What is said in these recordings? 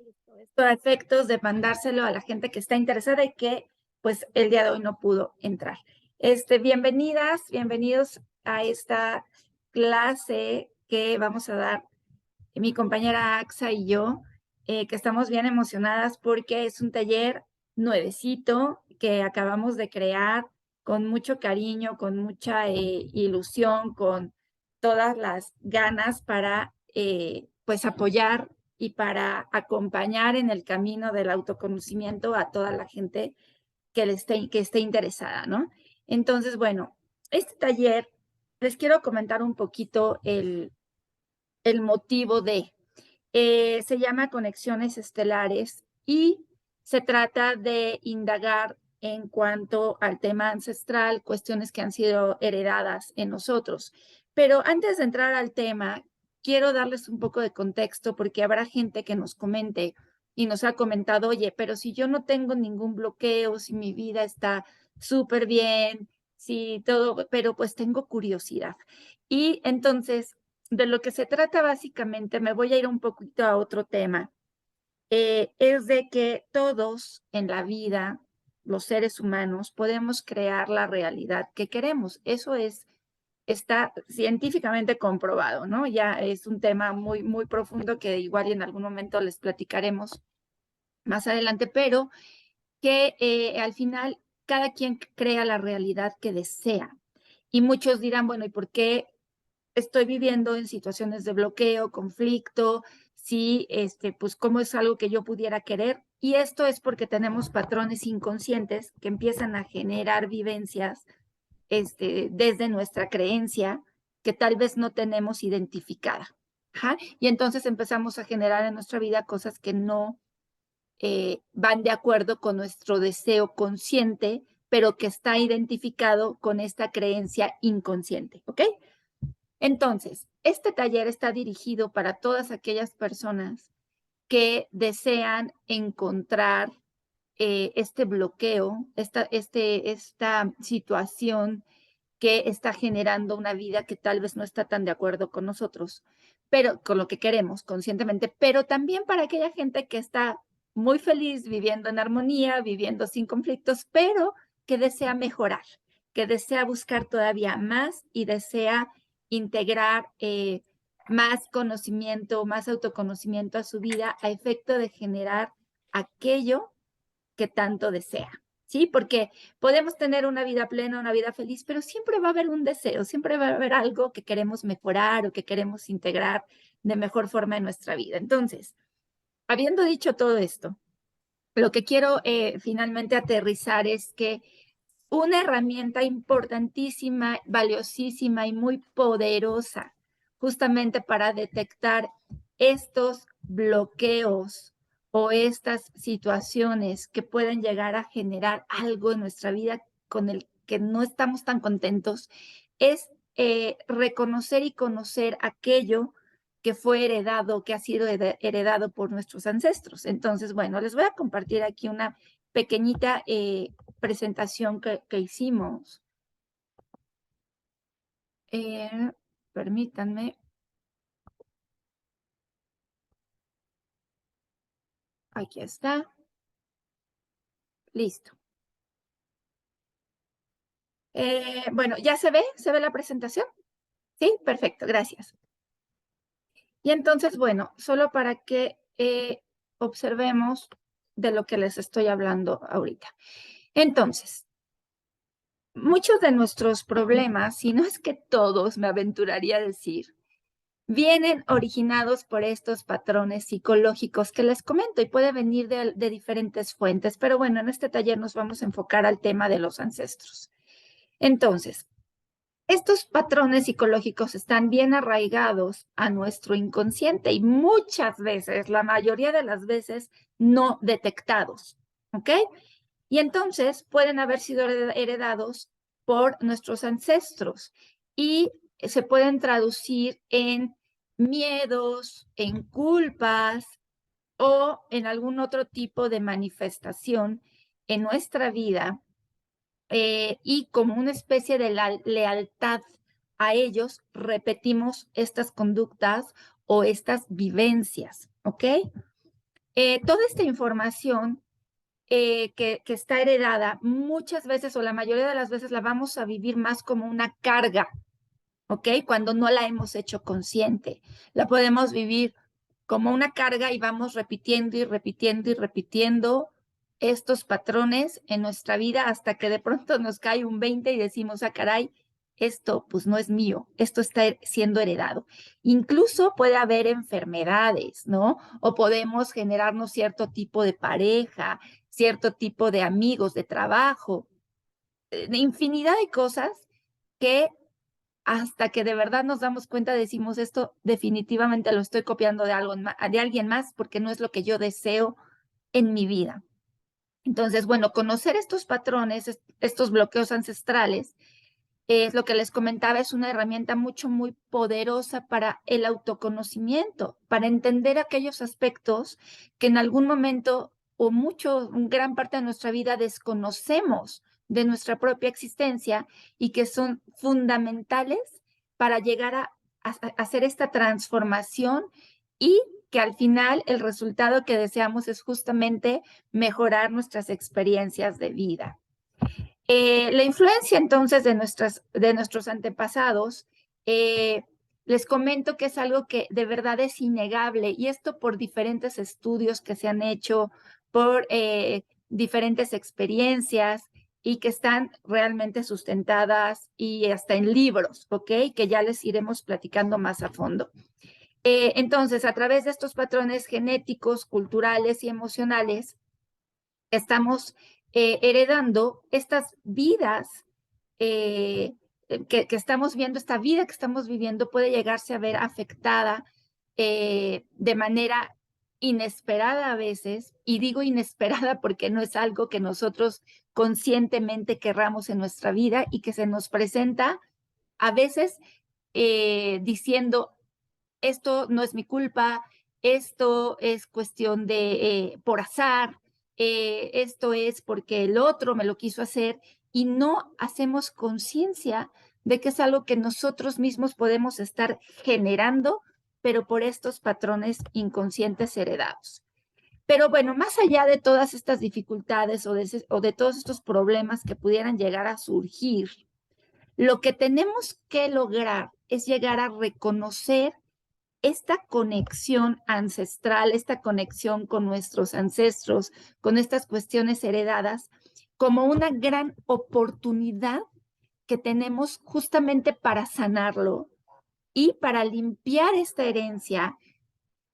Esto a efectos de mandárselo a la gente que está interesada y que, pues, el día de hoy no pudo entrar. Bienvenidas, bienvenidos a esta clase que vamos a dar mi compañera Axa y yo, que estamos bien emocionadas porque es un taller nuevecito que acabamos de crear con mucho cariño, con mucha ilusión, con todas las ganas para pues apoyar y para acompañar en el camino del autoconocimiento a toda la gente que esté interesada, ¿no? Entonces, bueno, este taller, les quiero comentar un poquito el motivo de. Se llama Conexiones Estelares y se trata de indagar en cuanto al tema ancestral, cuestiones que han sido heredadas en nosotros. Pero antes de entrar al tema, quiero darles un poco de contexto porque habrá gente que nos comente y nos ha comentado, oye, pero si yo no tengo ningún bloqueo, si mi vida está súper bien, si todo, pero pues tengo curiosidad. Y entonces de lo que se trata básicamente, me voy a ir un poquito a otro tema, es de que todos en la vida, los seres humanos, podemos crear la realidad que queremos. Eso está científicamente comprobado, ¿no? Ya es un tema muy, muy profundo que igual y en algún momento les platicaremos más adelante, pero que al final cada quien crea la realidad que desea. Y muchos dirán, bueno, ¿y por qué estoy viviendo en situaciones de bloqueo, conflicto, sí, pues cómo es algo que yo pudiera querer? Y esto es porque tenemos patrones inconscientes que empiezan a generar vivencias, desde nuestra creencia que tal vez no tenemos identificada. Ajá. Y entonces empezamos a generar en nuestra vida cosas que no van de acuerdo con nuestro deseo consciente, pero que está identificado con esta creencia inconsciente, ¿ok? Entonces, este taller está dirigido para todas aquellas personas que desean encontrar este bloqueo, esta situación que está generando una vida que tal vez no está tan de acuerdo con nosotros, pero con lo que queremos conscientemente, pero también para aquella gente que está muy feliz viviendo en armonía, viviendo sin conflictos, pero que desea mejorar, que desea buscar todavía más y desea integrar más conocimiento, más autoconocimiento a su vida a efecto de generar aquello que tanto desea, ¿sí? Porque podemos tener una vida plena, una vida feliz, pero siempre va a haber un deseo, siempre va a haber algo que queremos mejorar o que queremos integrar de mejor forma en nuestra vida. Entonces, habiendo dicho todo esto, lo que quiero finalmente aterrizar es que una herramienta importantísima, valiosísima y muy poderosa, justamente para detectar estos bloqueos o estas situaciones que pueden llegar a generar algo en nuestra vida con el que no estamos tan contentos, es reconocer y conocer aquello que fue heredado, que ha sido heredado por nuestros ancestros. Entonces, bueno, les voy a compartir aquí una pequeñita presentación que hicimos. Eh, Permítanme. Aquí está. Listo. Bueno, ¿ya se ve? ¿Se ve la presentación? Sí, perfecto, gracias. Y entonces, bueno, solo para que observemos de lo que les estoy hablando ahorita. Entonces, muchos de nuestros problemas, si no es que todos, me aventuraría a decir, vienen originados por estos patrones psicológicos que les comento y puede venir de diferentes fuentes, pero bueno, en este taller nos vamos a enfocar al tema de los ancestros. Entonces, estos patrones psicológicos están bien arraigados a nuestro inconsciente y muchas veces, la mayoría de las veces, no detectados, ¿ok? Y entonces pueden haber sido heredados por nuestros ancestros y se pueden traducir en miedos, en culpas o en algún otro tipo de manifestación en nuestra vida, y como una especie de lealtad a ellos, repetimos estas conductas o estas vivencias, ¿ok? Toda esta información que está heredada, muchas veces o la mayoría de las veces la vamos a vivir más como una carga, ¿ok? Cuando no la hemos hecho consciente. La podemos vivir como una carga y vamos repitiendo y repitiendo y repitiendo estos patrones en nuestra vida hasta que de pronto nos cae un 20 y decimos, ah, caray, esto pues no es mío, esto está siendo heredado. Incluso puede haber enfermedades, ¿no? O podemos generarnos cierto tipo de pareja, cierto tipo de amigos, de trabajo, de infinidad de cosas que hasta que de verdad nos damos cuenta, decimos, esto definitivamente lo estoy copiando de alguien más porque no es lo que yo deseo en mi vida. Entonces, bueno, conocer estos patrones, estos bloqueos ancestrales, es lo que les comentaba, es una herramienta muy poderosa para el autoconocimiento, para entender aquellos aspectos que en algún momento o gran parte de nuestra vida desconocemos de nuestra propia existencia y que son fundamentales para llegar a hacer esta transformación y que al final el resultado que deseamos es justamente mejorar nuestras experiencias de vida. La influencia entonces de nuestros antepasados, les comento que es algo que de verdad es innegable y esto por diferentes estudios que se han hecho, por diferentes experiencias y que están realmente sustentadas y hasta en libros, ¿ok? Que ya les iremos platicando más a fondo. Entonces, a través de estos patrones genéticos, culturales y emocionales, estamos heredando estas vidas que estamos viendo, esta vida que estamos viviendo puede llegarse a ver afectada de manera inesperada a veces, y digo inesperada porque no es algo que nosotros conscientemente querramos en nuestra vida y que se nos presenta a veces diciendo, esto no es mi culpa, esto es cuestión de por azar, esto es porque el otro me lo quiso hacer y no hacemos conciencia de que es algo que nosotros mismos podemos estar generando, pero por estos patrones inconscientes heredados. Pero bueno, más allá de todas estas dificultades o de todos estos problemas que pudieran llegar a surgir, lo que tenemos que lograr es llegar a reconocer esta conexión ancestral, esta conexión con nuestros ancestros, con estas cuestiones heredadas, como una gran oportunidad que tenemos justamente para sanarlo y para limpiar esta herencia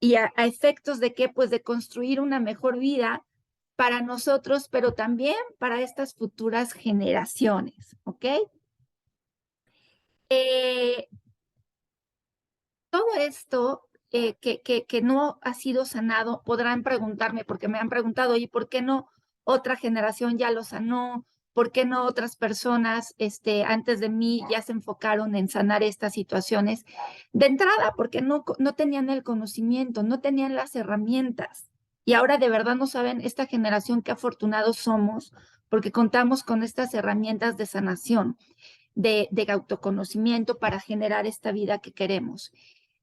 y a efectos de qué, pues de construir una mejor vida para nosotros, pero también para estas futuras generaciones, ¿ok? Eh, Todo esto que no ha sido sanado, podrán preguntarme, porque me han preguntado, oye, ¿por qué no otra generación ya lo sanó? ¿Por qué no otras personas antes de mí ya se enfocaron en sanar estas situaciones? De entrada, porque no tenían el conocimiento, no tenían las herramientas. Y ahora de verdad no saben esta generación qué afortunados somos, porque contamos con estas herramientas de sanación, de autoconocimiento para generar esta vida que queremos.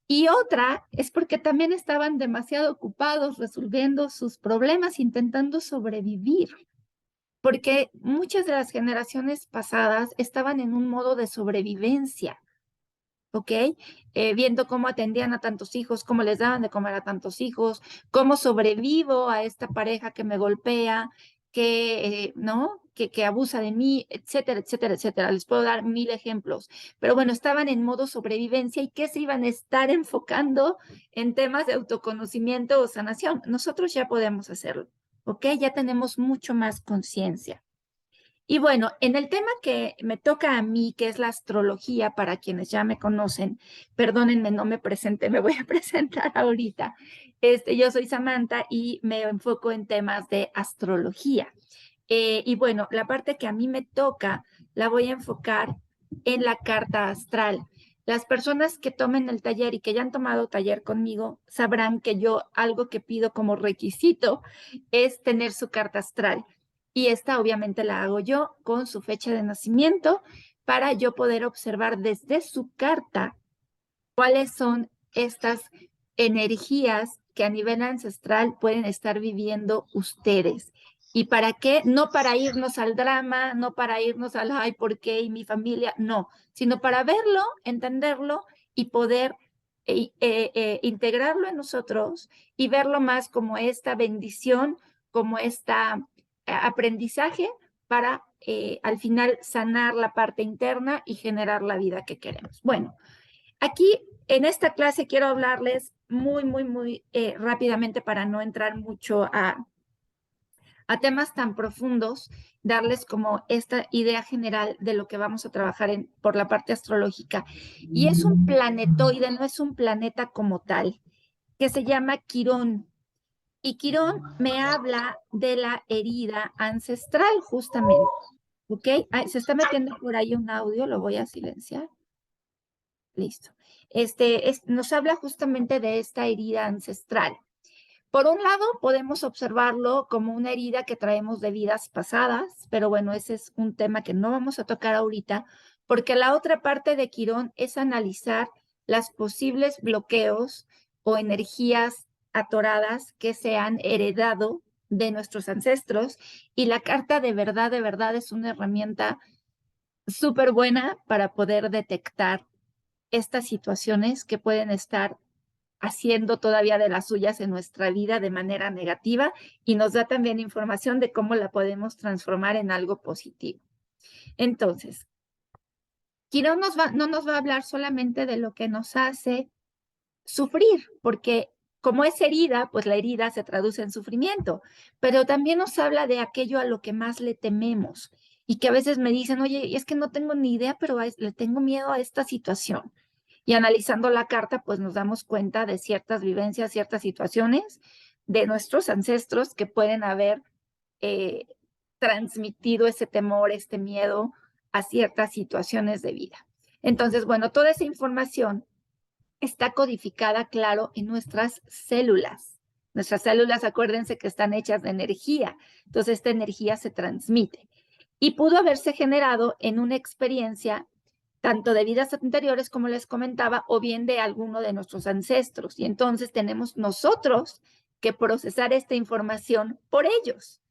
Y otra es porque también estaban demasiado ocupados resolviendo sus problemas, intentando sobrevivir, porque muchas de las generaciones pasadas estaban en un modo de sobrevivencia, ¿ok? Viendo cómo atendían a tantos hijos, cómo les daban de comer a tantos hijos, cómo sobrevivo a esta pareja que me golpea, ¿no? Que abusa de mí, etcétera, etcétera, etcétera. Les puedo dar 1000 ejemplos. Pero bueno, estaban en modo sobrevivencia y que se iban a estar enfocando en temas de autoconocimiento o sanación. Nosotros ya podemos hacerlo, ¿ok? Ya tenemos mucho más conciencia. Y bueno, en el tema que me toca a mí, que es la astrología, para quienes ya me conocen, perdónenme, no me presenté, me voy a presentar ahorita. Yo soy Samantha y me enfoco en temas de astrología. Y bueno, la parte que a mí me toca la voy a enfocar en la carta astral. Las personas que tomen el taller y que ya han tomado taller conmigo sabrán que yo algo que pido como requisito es tener su carta astral. Y esta obviamente la hago yo con su fecha de nacimiento para yo poder observar desde su carta cuáles son estas energías que a nivel ancestral pueden estar viviendo ustedes. ¿Y para qué? No para irnos al drama, no para irnos al, ay, ¿por qué? Y mi familia, no, sino para verlo, entenderlo y poder integrarlo en nosotros y verlo más como esta bendición, como esta aprendizaje para al final sanar la parte interna y generar la vida que queremos. Bueno, aquí en esta clase quiero hablarles muy rápidamente para no entrar mucho a temas tan profundos, darles como esta idea general de lo que vamos a trabajar por la parte astrológica. Y es un planetoide, no es un planeta como tal, que se llama Quirón. Y Quirón me habla de la herida ancestral, justamente. ¿Ok? Ay, se está metiendo por ahí un audio, lo voy a silenciar. Listo. Nos habla justamente de esta herida ancestral. Por un lado, podemos observarlo como una herida que traemos de vidas pasadas, pero bueno, ese es un tema que no vamos a tocar ahorita, porque la otra parte de Quirón es analizar las posibles bloqueos o energías atoradas que se han heredado de nuestros ancestros, y la carta de verdad es una herramienta súper buena para poder detectar estas situaciones que pueden estar haciendo todavía de las suyas en nuestra vida de manera negativa, y nos da también información de cómo la podemos transformar en algo positivo. Entonces, Quirón no nos va a hablar solamente de lo que nos hace sufrir, porque como es herida, pues la herida se traduce en sufrimiento, pero también nos habla de aquello a lo que más le tememos y que a veces me dicen, oye, es que no tengo ni idea, pero le tengo miedo a esta situación. Y analizando la carta, pues nos damos cuenta de ciertas vivencias, ciertas situaciones de nuestros ancestros que pueden haber eh, transmitido ese temor, este miedo a ciertas situaciones de vida. Entonces, bueno, toda esa información está codificada, claro, en nuestras células. Nuestras células, acuérdense que están hechas de energía, entonces esta energía se transmite. Y pudo haberse generado en una experiencia tanto de vidas anteriores, como les comentaba, o bien de alguno de nuestros ancestros. Y entonces tenemos nosotros que procesar esta información por ellos,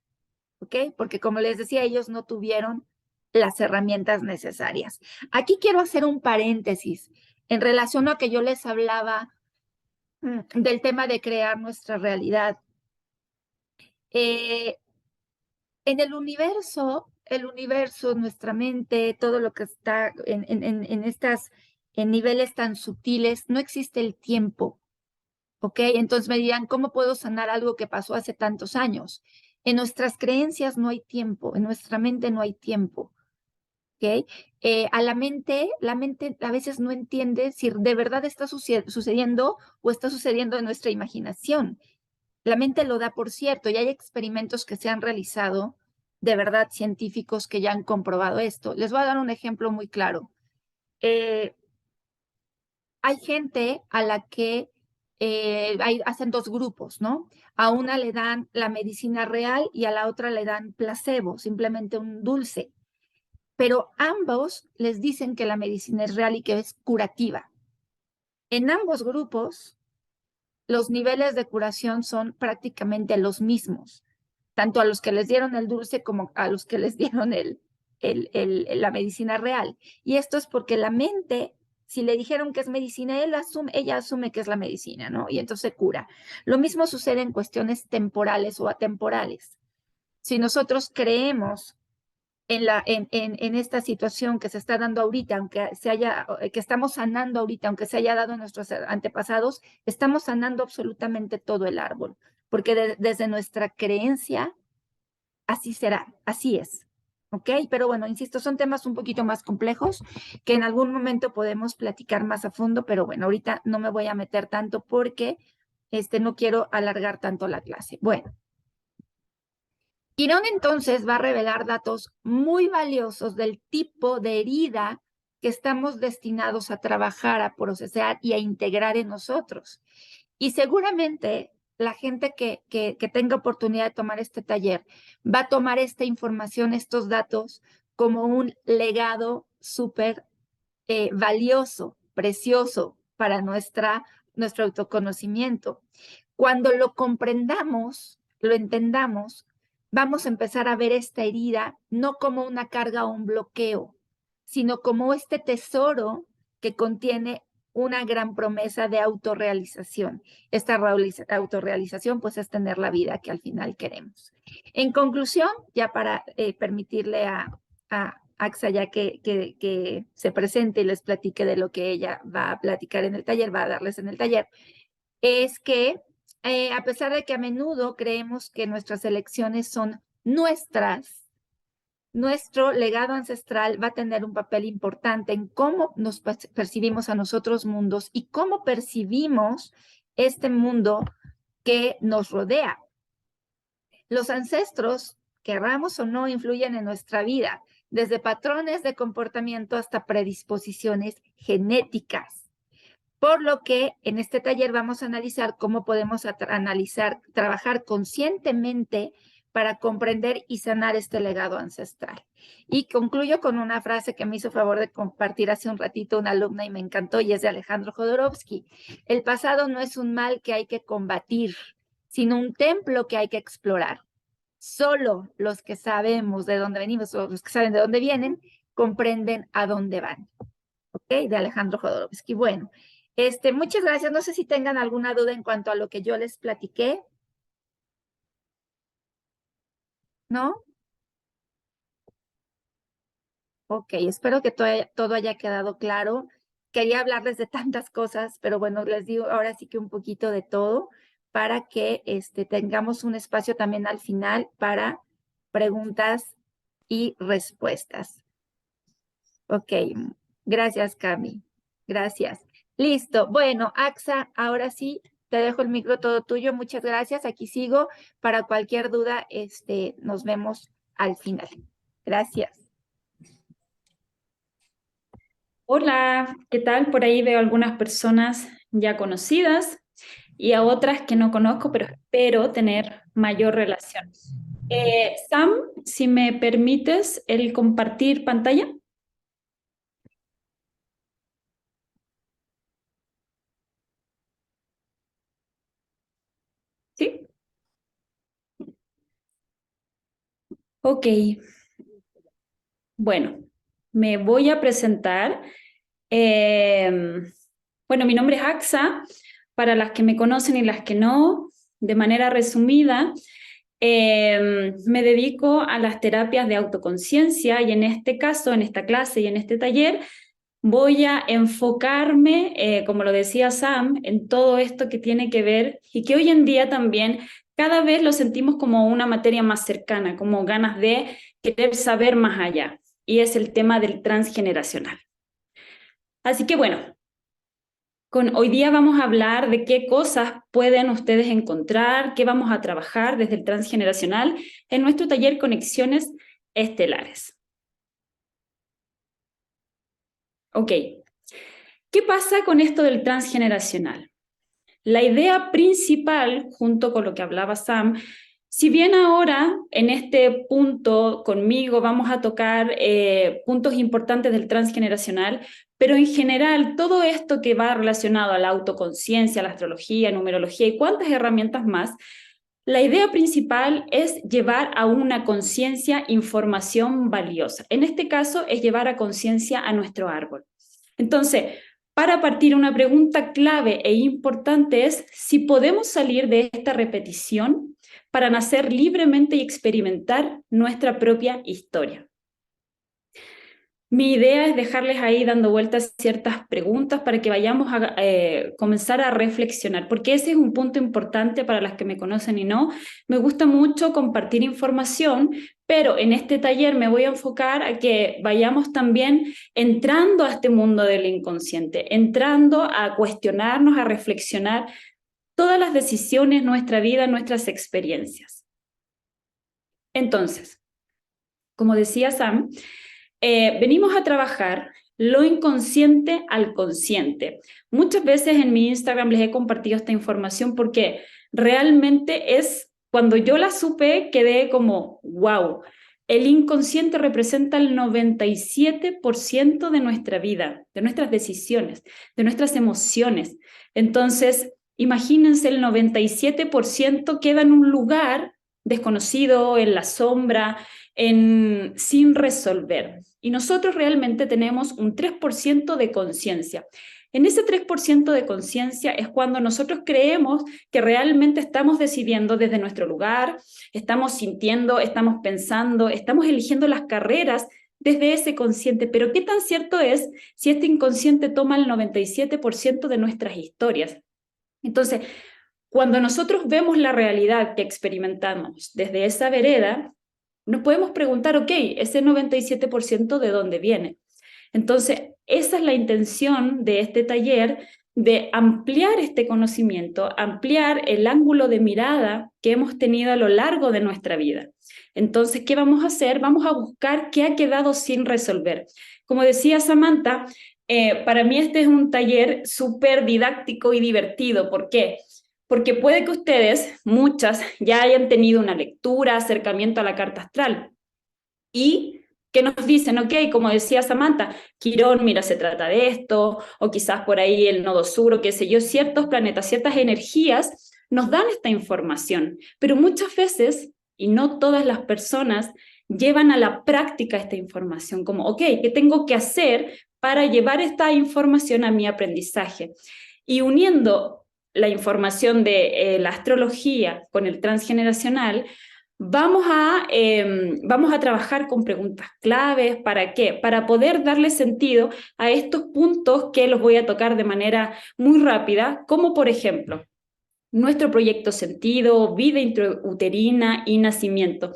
¿ok? Porque como les decía, ellos no tuvieron las herramientas necesarias. Aquí quiero hacer un paréntesis en relación a que yo les hablaba del tema de crear nuestra realidad. En el universo, nuestra mente, todo lo que está en estas en niveles tan sutiles, no existe el tiempo, ¿ok? Entonces me dirán, ¿cómo puedo sanar algo que pasó hace tantos años? En nuestras creencias no hay tiempo, en nuestra mente no hay tiempo, ¿ok? La mente a veces no entiende si de verdad está sucediendo o está sucediendo en nuestra imaginación. La mente lo da por cierto, y hay experimentos que se han realizado, de verdad, científicos que ya han comprobado esto. Les voy a dar un ejemplo muy claro. Hay gente a la que hacen dos grupos, ¿no? A una le dan la medicina real y a la otra le dan placebo, simplemente un dulce. Pero ambos les dicen que la medicina es real y que es curativa. En ambos grupos, los niveles de curación son prácticamente los mismos, tanto a los que les dieron el dulce como a los que les dieron la medicina real. Y esto es porque la mente, si le dijeron que es medicina, ella asume que es la medicina, ¿no? Y entonces se cura. Lo mismo sucede en cuestiones temporales o atemporales. Si nosotros creemos en esta situación que se está dando ahorita, que estamos sanando ahorita, aunque se haya dado en nuestros antepasados, estamos sanando absolutamente todo el árbol, porque desde nuestra creencia, así será, así es. ¿Ok? Pero bueno, insisto, son temas un poquito más complejos que en algún momento podemos platicar más a fondo, pero bueno, ahorita no me voy a meter tanto porque no quiero alargar tanto la clase. Bueno. Quirón entonces va a revelar datos muy valiosos del tipo de herida que estamos destinados a trabajar, a procesar y a integrar en nosotros. Y seguramente la gente que tenga oportunidad de tomar este taller va a tomar esta información, estos datos, como un legado súper valioso, precioso para nuestra nuestro autoconocimiento. Cuando lo comprendamos, lo entendamos, vamos a empezar a ver esta herida no como una carga o un bloqueo, sino como este tesoro que contiene una gran promesa de autorrealización. Esta autorrealización, pues, es tener la vida que al final queremos. En conclusión, ya para permitirle a Axa ya que se presente y les platique de lo que ella va a platicar en el taller, va a darles en el taller, es que a pesar de que a menudo creemos que nuestras elecciones son nuestras, nuestro legado ancestral va a tener un papel importante en cómo nos percibimos a nosotros mundos y cómo percibimos este mundo que nos rodea. Los ancestros, querramos o no, influyen en nuestra vida, desde patrones de comportamiento hasta predisposiciones genéticas. Por lo que en este taller vamos a analizar cómo podemos trabajar conscientemente para comprender y sanar este legado ancestral. Y concluyo con una frase que me hizo favor de compartir hace un ratito una alumna y me encantó, y es de Alejandro Jodorowsky. El pasado no es un mal que hay que combatir, sino un templo que hay que explorar. Solo los que sabemos de dónde venimos o los que saben de dónde vienen comprenden a dónde van. ¿Ok? De Alejandro Jodorowsky. Bueno, muchas gracias. No sé si tengan alguna duda en cuanto a lo que yo les platiqué. ¿No? Ok, espero que todo haya quedado claro. Quería hablarles de tantas cosas, pero bueno, les digo ahora sí que un poquito de todo para que tengamos un espacio también al final para preguntas y respuestas. Ok, gracias, Cami. Gracias. Listo. Bueno, Axa, ahora sí, te dejo el micro todo tuyo. Muchas gracias. Aquí sigo. Para cualquier duda, nos vemos al final. Gracias. Hola, ¿qué tal? Por ahí veo algunas personas ya conocidas y a otras que no conozco, pero espero tener mayor relación. Sam, si me permites el compartir pantalla. ¿Sí? Ok. Bueno, me voy a presentar. Bueno, mi nombre es Axa. Para las que me conocen y las que no, de manera resumida, me dedico a las terapias de autoconciencia y en este caso, en esta clase y en este taller, voy a enfocarme, como lo decía Sam, en todo esto que tiene que ver y que hoy en día también cada vez lo sentimos como una materia más cercana, como ganas de querer saber más allá, y es el tema del transgeneracional. Así que bueno, hoy día vamos a hablar de qué cosas pueden ustedes encontrar, qué vamos a trabajar desde el transgeneracional en nuestro taller Conexiones Estelares. Ok, ¿qué pasa con esto del transgeneracional? La idea principal, junto con lo que hablaba Sam, si bien ahora en este punto conmigo vamos a tocar puntos importantes del transgeneracional, pero en general todo esto que va relacionado a la autoconciencia, a la astrología, numerología y cuántas herramientas más, la idea principal es llevar a una conciencia información valiosa. En este caso es llevar a conciencia a nuestro árbol. Entonces, para partir, una pregunta clave e importante es si podemos salir de esta repetición para nacer libremente y experimentar nuestra propia historia. Mi idea es dejarles ahí dando vueltas ciertas preguntas para que vayamos a comenzar a reflexionar, porque ese es un punto importante para las que me conocen y no. Me gusta mucho compartir información, pero en este taller me voy a enfocar a que vayamos también entrando a este mundo del inconsciente, entrando a cuestionarnos, a reflexionar todas las decisiones, nuestra vida, nuestras experiencias. Entonces, como decía Sam, venimos a trabajar lo inconsciente al consciente. Muchas veces en mi Instagram les he compartido esta información porque realmente es, cuando yo la supe, quedé como, wow, el inconsciente representa el 97% de nuestra vida, de nuestras decisiones, de nuestras emociones. Entonces, imagínense, el 97% queda en un lugar desconocido, en la sombra, sin resolver. Y nosotros realmente tenemos un 3% de conciencia. En ese 3% de conciencia es cuando nosotros creemos que realmente estamos decidiendo desde nuestro lugar, estamos sintiendo, estamos pensando, estamos eligiendo las carreras desde ese consciente. Pero ¿qué tan cierto es si este inconsciente toma el 97% de nuestras historias? Entonces, cuando nosotros vemos la realidad que experimentamos desde esa vereda, nos podemos preguntar, ok, ese 97% ¿de dónde viene? Entonces, esa es la intención de este taller, de ampliar este conocimiento, ampliar el ángulo de mirada que hemos tenido a lo largo de nuestra vida. Entonces, ¿qué vamos a hacer? Vamos a buscar qué ha quedado sin resolver. Como decía Samantha, para mí este es un taller súper didáctico y divertido. ¿Por qué? Porque puede que ustedes, muchas, ya hayan tenido una lectura, acercamiento a la carta astral y que nos dicen, ok, como decía Samantha, Quirón, mira, se trata de esto, o quizás por ahí el nodo sur, o qué sé yo, ciertos planetas, ciertas energías nos dan esta información, pero muchas veces, y no todas las personas, llevan a la práctica esta información, como, ok, ¿qué tengo que hacer para llevar esta información a mi aprendizaje? Y uniendo la información de la astrología con el transgeneracional, vamos a trabajar con preguntas claves. ¿Para qué? Para poder darle sentido a estos puntos que los voy a tocar de manera muy rápida, como por ejemplo, nuestro proyecto sentido, vida intrauterina y nacimiento.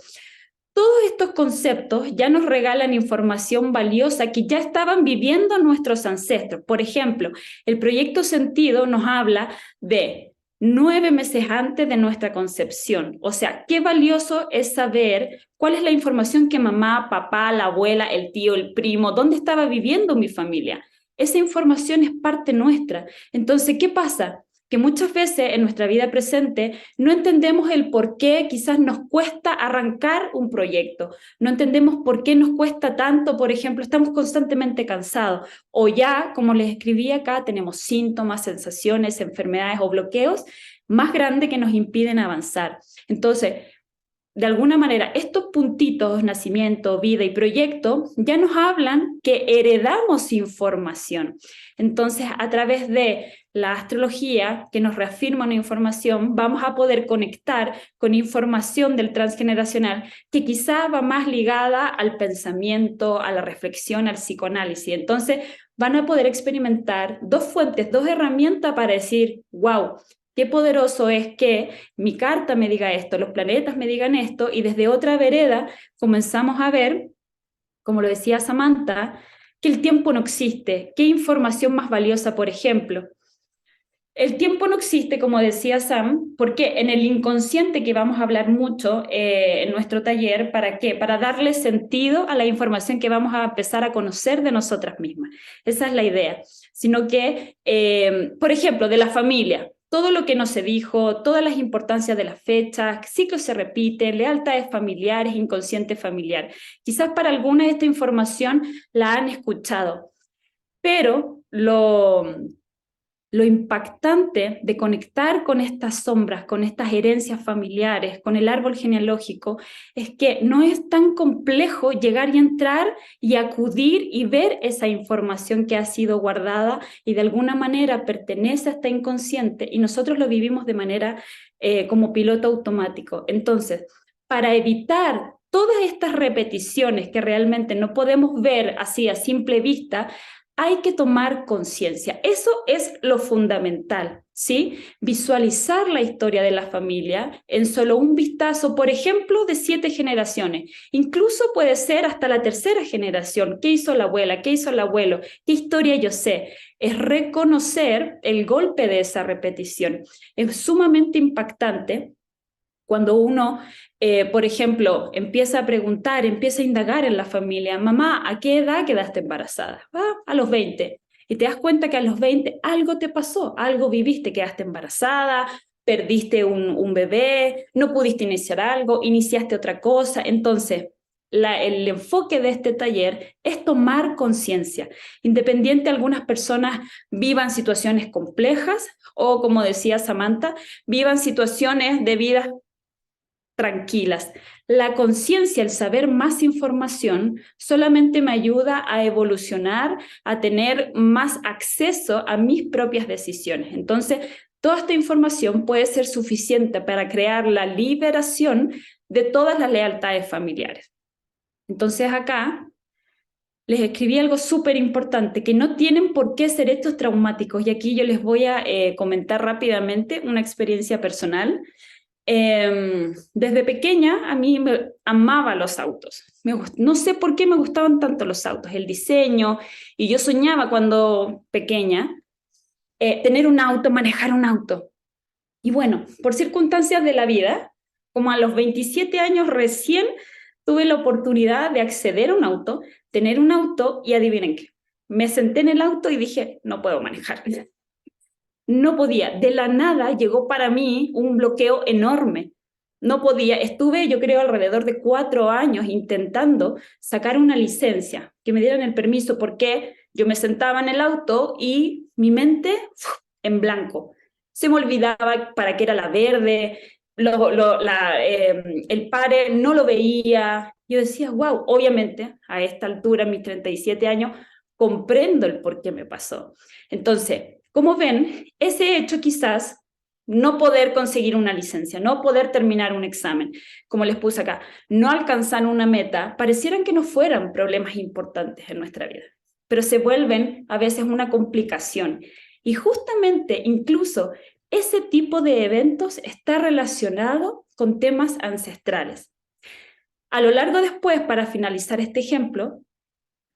Todos estos conceptos ya nos regalan información valiosa que ya estaban viviendo nuestros ancestros. Por ejemplo, el proyecto sentido nos habla de 9 meses antes de nuestra concepción. O sea, qué valioso es saber cuál es la información que mamá, papá, la abuela, el tío, el primo, dónde estaba viviendo mi familia. Esa información es parte nuestra. Entonces, ¿qué pasa? Que muchas veces en nuestra vida presente no entendemos el por qué quizás nos cuesta arrancar un proyecto, no entendemos por qué nos cuesta tanto, por ejemplo, estamos constantemente cansados o ya, como les escribí acá, tenemos síntomas, sensaciones, enfermedades o bloqueos más grandes que nos impiden avanzar. Entonces, de alguna manera, estos puntitos, nacimiento, vida y proyecto, ya nos hablan que heredamos información. Entonces, a través de la astrología, que nos reafirma una información, vamos a poder conectar con información del transgeneracional que quizá va más ligada al pensamiento, a la reflexión, al psicoanálisis. Entonces, van a poder experimentar dos fuentes, dos herramientas para decir, wow, qué poderoso es que mi carta me diga esto, los planetas me digan esto, y desde otra vereda comenzamos a ver, como lo decía Samantha, que el tiempo no existe. ¿Qué información más valiosa, por ejemplo? El tiempo no existe, como decía Sam, porque en el inconsciente, que vamos a hablar mucho en nuestro taller, ¿para qué? Para darle sentido a la información que vamos a empezar a conocer de nosotras mismas. Esa es la idea. Sino que, por ejemplo, de la familia, todo lo que no se dijo, todas las importancias de las fechas, ciclos se repiten, lealtades familiares, inconsciente familiar. Quizás para algunas esta información la han escuchado, pero lo impactante de conectar con estas sombras, con estas herencias familiares, con el árbol genealógico, es que no es tan complejo llegar y entrar y acudir y ver esa información que ha sido guardada y de alguna manera pertenece a este inconsciente y nosotros lo vivimos de manera como piloto automático. Entonces, para evitar todas estas repeticiones que realmente no podemos ver así a simple vista, hay que tomar conciencia. Eso es lo fundamental, ¿sí? Visualizar la historia de la familia en solo un vistazo, por ejemplo, de 7 generaciones. Incluso puede ser hasta la tercera generación. ¿Qué hizo la abuela? ¿Qué hizo el abuelo? ¿Qué historia yo sé? Es reconocer el golpe de esa repetición. Es sumamente impactante cuando uno, por ejemplo, empieza a preguntar, empieza a indagar en la familia, mamá, ¿a qué edad quedaste embarazada? A los 20. Y te das cuenta que a los 20 algo te pasó, algo viviste, quedaste embarazada, perdiste un bebé, no pudiste iniciar algo, iniciaste otra cosa. Entonces, el enfoque de este taller es tomar conciencia. Independiente, algunas personas vivan situaciones complejas o, como decía Samantha, vivan situaciones de vida tranquilas. La conciencia, el saber más información, solamente me ayuda a evolucionar, a tener más acceso a mis propias decisiones. Entonces, toda esta información puede ser suficiente para crear la liberación de todas las lealtades familiares. Entonces, acá les escribí algo súper importante, que no tienen por qué ser estos traumáticos. Y aquí yo les voy a comentar rápidamente una experiencia personal. Desde pequeña a mí me amaba los autos. No sé por qué me gustaban tanto los autos, el diseño, y yo soñaba cuando pequeña tener un auto, manejar un auto. Y bueno, por circunstancias de la vida, como a los 27 años recién tuve la oportunidad de acceder a un auto, tener un auto, y adivinen qué, me senté en el auto y dije, no puedo manejar. No podía, de la nada llegó para mí un bloqueo enorme. No podía, estuve yo creo alrededor de 4 años intentando sacar una licencia, que me dieran el permiso, porque yo me sentaba en el auto y mi mente en blanco. Se me olvidaba para qué era la verde, el pare no lo veía. Yo decía, wow, obviamente a esta altura, en mis 37 años, comprendo el por qué me pasó. Entonces, como ven, ese hecho quizás, no poder conseguir una licencia, no poder terminar un examen, como les puse acá, no alcanzar una meta, parecieran que no fueran problemas importantes en nuestra vida, pero se vuelven a veces una complicación. Y justamente, incluso, ese tipo de eventos está relacionado con temas ancestrales. A lo largo después, para finalizar este ejemplo,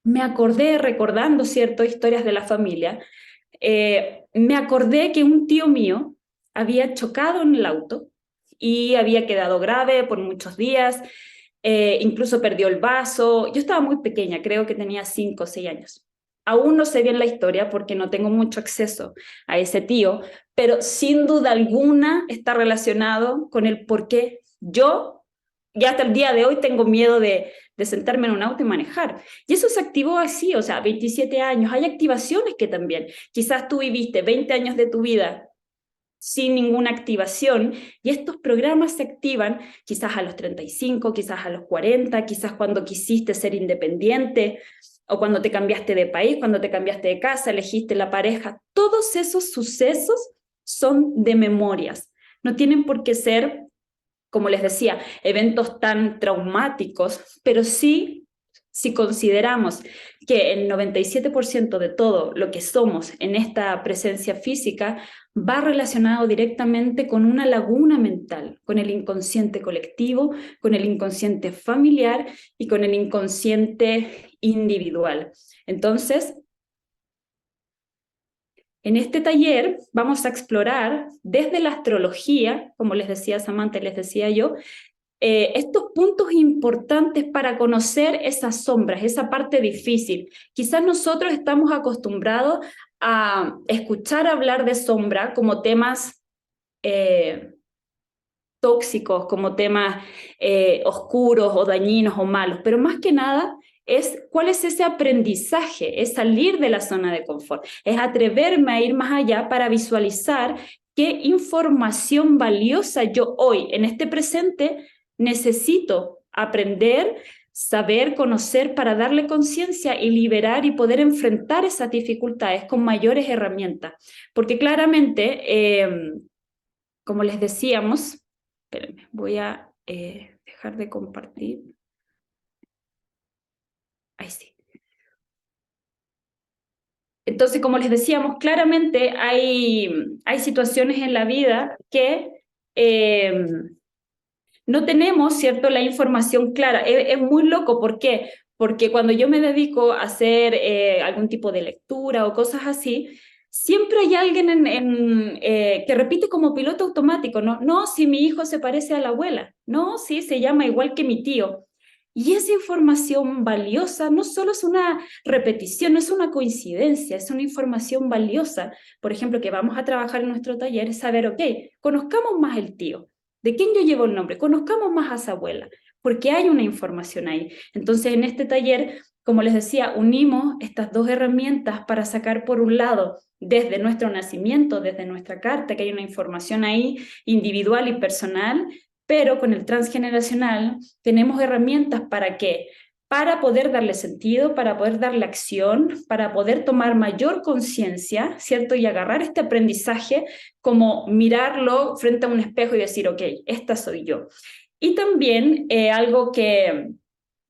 me acordé, recordando ciertas historias de la familia, me acordé que un tío mío había chocado en el auto y había quedado grave por muchos días, incluso perdió el vaso. Yo estaba muy pequeña, creo que tenía 5 o 6 años. Aún no sé bien la historia porque no tengo mucho acceso a ese tío, pero sin duda alguna está relacionado con el por qué yo, ya hasta el día de hoy, tengo miedo de sentarme en un auto y manejar. Y eso se activó así, o sea, 27 años. Hay activaciones que también, quizás tú viviste 20 años de tu vida sin ninguna activación, y estos programas se activan quizás a los 35, quizás a los 40, quizás cuando quisiste ser independiente, o cuando te cambiaste de país, cuando te cambiaste de casa, elegiste la pareja. Todos esos sucesos son de memorias. No tienen por qué ser, como les decía, eventos tan traumáticos, pero sí, si consideramos que el 97% de todo lo que somos en esta presencia física va relacionado directamente con una laguna mental, con el inconsciente colectivo, con el inconsciente familiar y con el inconsciente individual. Entonces, en este taller vamos a explorar desde la astrología, como les decía Samantha, les decía yo, estos puntos importantes para conocer esas sombras, esa parte difícil. Quizás nosotros estamos acostumbrados a escuchar hablar de sombra como temas tóxicos, como temas oscuros o dañinos o malos, pero más que nada es cuál es ese aprendizaje, es salir de la zona de confort, es atreverme a ir más allá para visualizar qué información valiosa yo hoy, en este presente, necesito aprender, saber, conocer para darle conciencia y liberar y poder enfrentar esas dificultades con mayores herramientas. Porque claramente, como les decíamos, espérenme, voy a dejar de compartir. Ahí sí. Entonces, como les decíamos, claramente hay situaciones en la vida que no tenemos, ¿cierto?, la información clara. Es muy loco, ¿por qué? Porque cuando yo me dedico a hacer algún tipo de lectura o cosas así, siempre hay alguien que repite como piloto automático, ¿no? No, si mi hijo se parece a la abuela, no, sí, se llama igual que mi tío. Y esa información valiosa no solo es una repetición, no es una coincidencia, es una información valiosa. Por ejemplo, que vamos a trabajar en nuestro taller, es saber, ok, conozcamos más el tío. ¿De quién yo llevo el nombre? Conozcamos más a esa abuela, porque hay una información ahí. Entonces, en este taller, como les decía, unimos estas dos herramientas para sacar, por un lado, desde nuestro nacimiento, desde nuestra carta, que hay una información ahí individual y personal, pero con el transgeneracional tenemos herramientas para qué, para poder darle sentido, para poder darle acción, para poder tomar mayor conciencia, ¿cierto? Y agarrar este aprendizaje como mirarlo frente a un espejo y decir, ok, esta soy yo. Y también algo que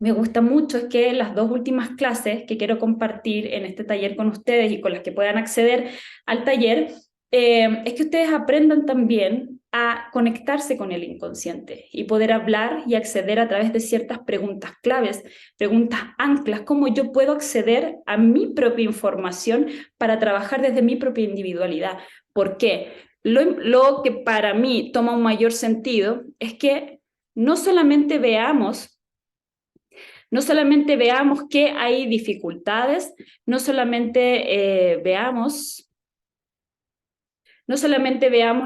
me gusta mucho es que las dos últimas clases que quiero compartir en este taller con ustedes y con las que puedan acceder al taller, es que ustedes aprendan también a conectarse con el inconsciente y poder hablar y acceder a través de ciertas preguntas claves, preguntas anclas, cómo yo puedo acceder a mi propia información para trabajar desde mi propia individualidad. ¿Por qué? Lo que para mí toma un mayor sentido es que no solamente veamos que hay dificultades, no solamente veamos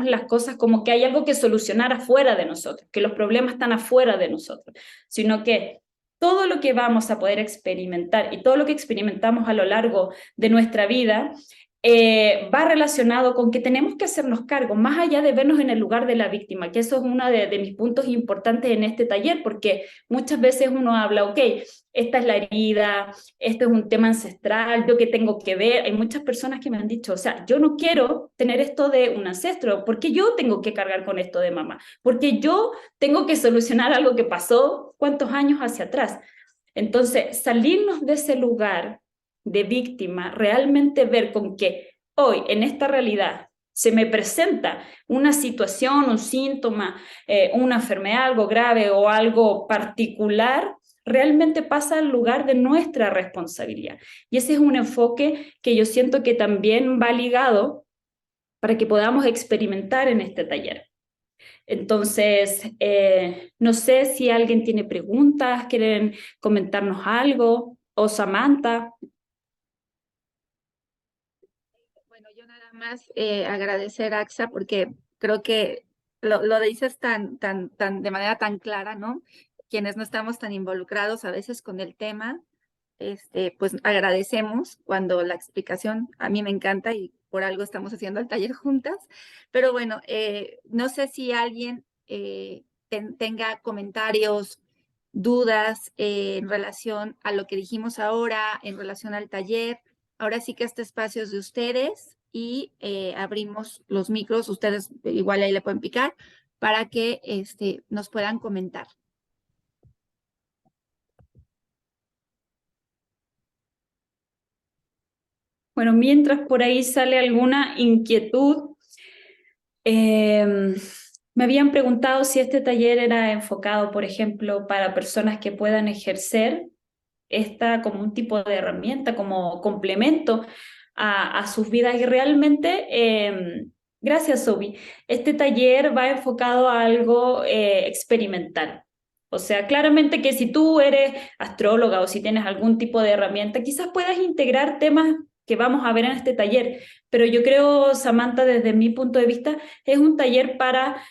las cosas como que hay algo que solucionar afuera de nosotros, que los problemas están afuera de nosotros, sino que todo lo que vamos a poder experimentar y todo lo que experimentamos a lo largo de nuestra vida va relacionado con que tenemos que hacernos cargo, más allá de vernos en el lugar de la víctima, que eso es uno de mis puntos importantes en este taller, porque muchas veces uno habla, ok, esta es la herida, este es un tema ancestral, yo qué tengo que ver. Hay muchas personas que me han dicho, o sea, yo no quiero tener esto de un ancestro, porque yo tengo que cargar con esto de mamá, porque yo tengo que solucionar algo que pasó cuántos años hacia atrás. Entonces, salirnos de ese lugar de víctima, realmente ver con que hoy en esta realidad se me presenta una situación, un síntoma, una enfermedad, algo grave o algo particular, realmente pasa al lugar de nuestra responsabilidad. Y ese es un enfoque que yo siento que también va ligado para que podamos experimentar en este taller. Entonces, no sé si alguien tiene preguntas, quieren comentarnos algo, o Samantha. Bueno, yo nada más agradecer a AXA porque creo que lo dices de manera tan clara, ¿no? Quienes no estamos tan involucrados a veces con el tema, pues agradecemos cuando la explicación a mí me encanta y por algo estamos haciendo el taller juntas. Pero bueno, no sé si alguien tenga comentarios, dudas en relación a lo que dijimos ahora, en relación al taller. Ahora sí que este espacio es de ustedes y abrimos los micros, ustedes igual ahí le pueden picar para que nos puedan comentar. Bueno, mientras por ahí sale alguna inquietud, me habían preguntado si este taller era enfocado, por ejemplo, para personas que puedan ejercer esta como un tipo de herramienta, como complemento a sus vidas. Y realmente, gracias, Sobi, este taller va enfocado a algo experimental. O sea, claramente que si tú eres astróloga o si tienes algún tipo de herramienta, quizás puedas integrar temas que vamos a ver en este taller, pero yo creo, Samantha, desde mi punto de vista, es un taller para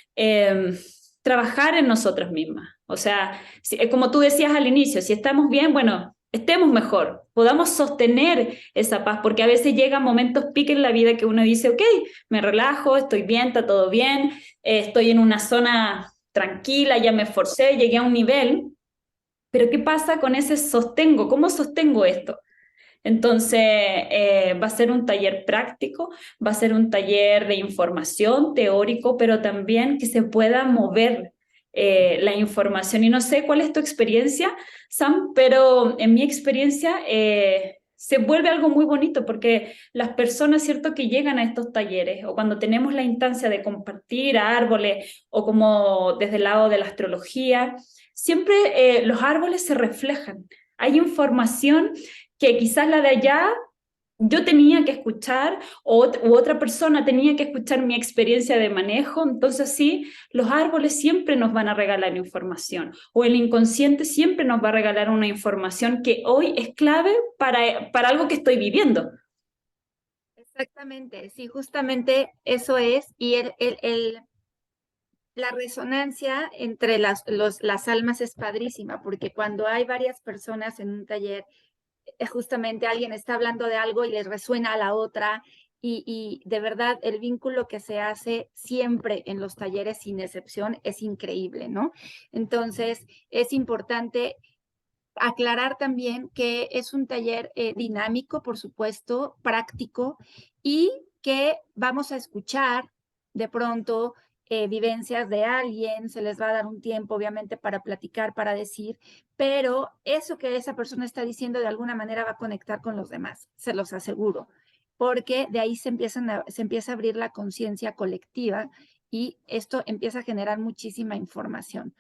trabajar en nosotras mismas. O sea, como tú decías al inicio, si estamos bien, bueno, estemos mejor, podamos sostener esa paz, porque a veces llegan momentos pique en la vida que uno dice, ok, me relajo, estoy bien, está todo bien, estoy en una zona tranquila, ya me esforcé, llegué a un nivel, pero ¿qué pasa con ese sostengo? ¿Cómo sostengo esto? Entonces, va a ser un taller práctico, va a ser un taller de información teórico, pero también que se pueda mover la información. Y no sé cuál es tu experiencia, Sam, pero en mi experiencia se vuelve algo muy bonito porque las personas, ¿cierto?, que llegan a estos talleres o cuando tenemos la instancia de compartir árboles o como desde el lado de la astrología, siempre los árboles se reflejan. Hay información que quizás la de allá yo tenía que escuchar u otra persona tenía que escuchar mi experiencia de manejo, entonces sí, los árboles siempre nos van a regalar información o el inconsciente siempre nos va a regalar una información que hoy es clave para algo que estoy viviendo. Exactamente, sí, justamente eso es. Y la resonancia entre las almas es padrísima, porque cuando hay varias personas en un taller, justamente alguien está hablando de algo y les resuena a la otra, y de verdad el vínculo que se hace siempre en los talleres sin excepción es increíble, ¿no? Entonces es importante aclarar también que es un taller dinámico, por supuesto, práctico, y que vamos a escuchar de pronto vivencias de alguien, se les va a dar un tiempo, obviamente, para platicar, para decir, pero eso que esa persona está diciendo de alguna manera va a conectar con los demás, se los aseguro, porque de ahí se empieza a abrir la conciencia colectiva y esto empieza a generar muchísima información.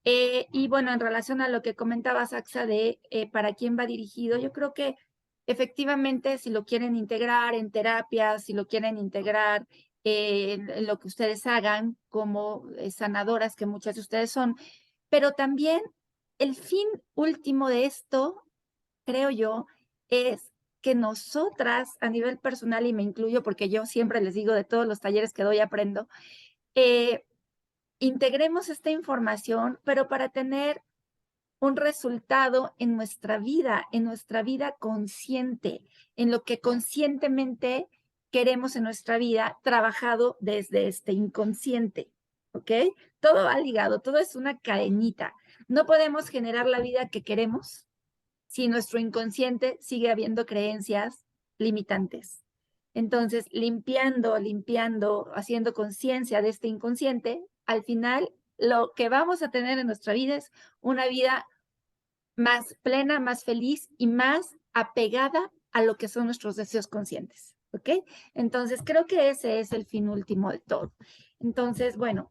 Y bueno, en relación a lo que comentabas, Axa, de para quién va dirigido, yo creo que efectivamente si lo quieren integrar en terapias, si lo quieren integrar en lo que ustedes hagan como sanadoras, que muchas de ustedes son, pero también el fin último de esto, creo yo, es que nosotras a nivel personal, y me incluyo porque yo siempre les digo de todos los talleres que doy aprendo, eh, integremos esta información, pero para tener un resultado en nuestra vida consciente, en lo que conscientemente queremos en nuestra vida, trabajado desde este inconsciente, ¿ok? Todo va ligado, todo es una cadenita. No podemos generar la vida que queremos si nuestro inconsciente sigue habiendo creencias limitantes. Entonces, limpiando, haciendo conciencia de este inconsciente, al final lo que vamos a tener en nuestra vida es una vida más plena, más feliz y más apegada a lo que son nuestros deseos conscientes. ¿Ok? Entonces, creo que ese es el fin último de todo. Entonces, bueno,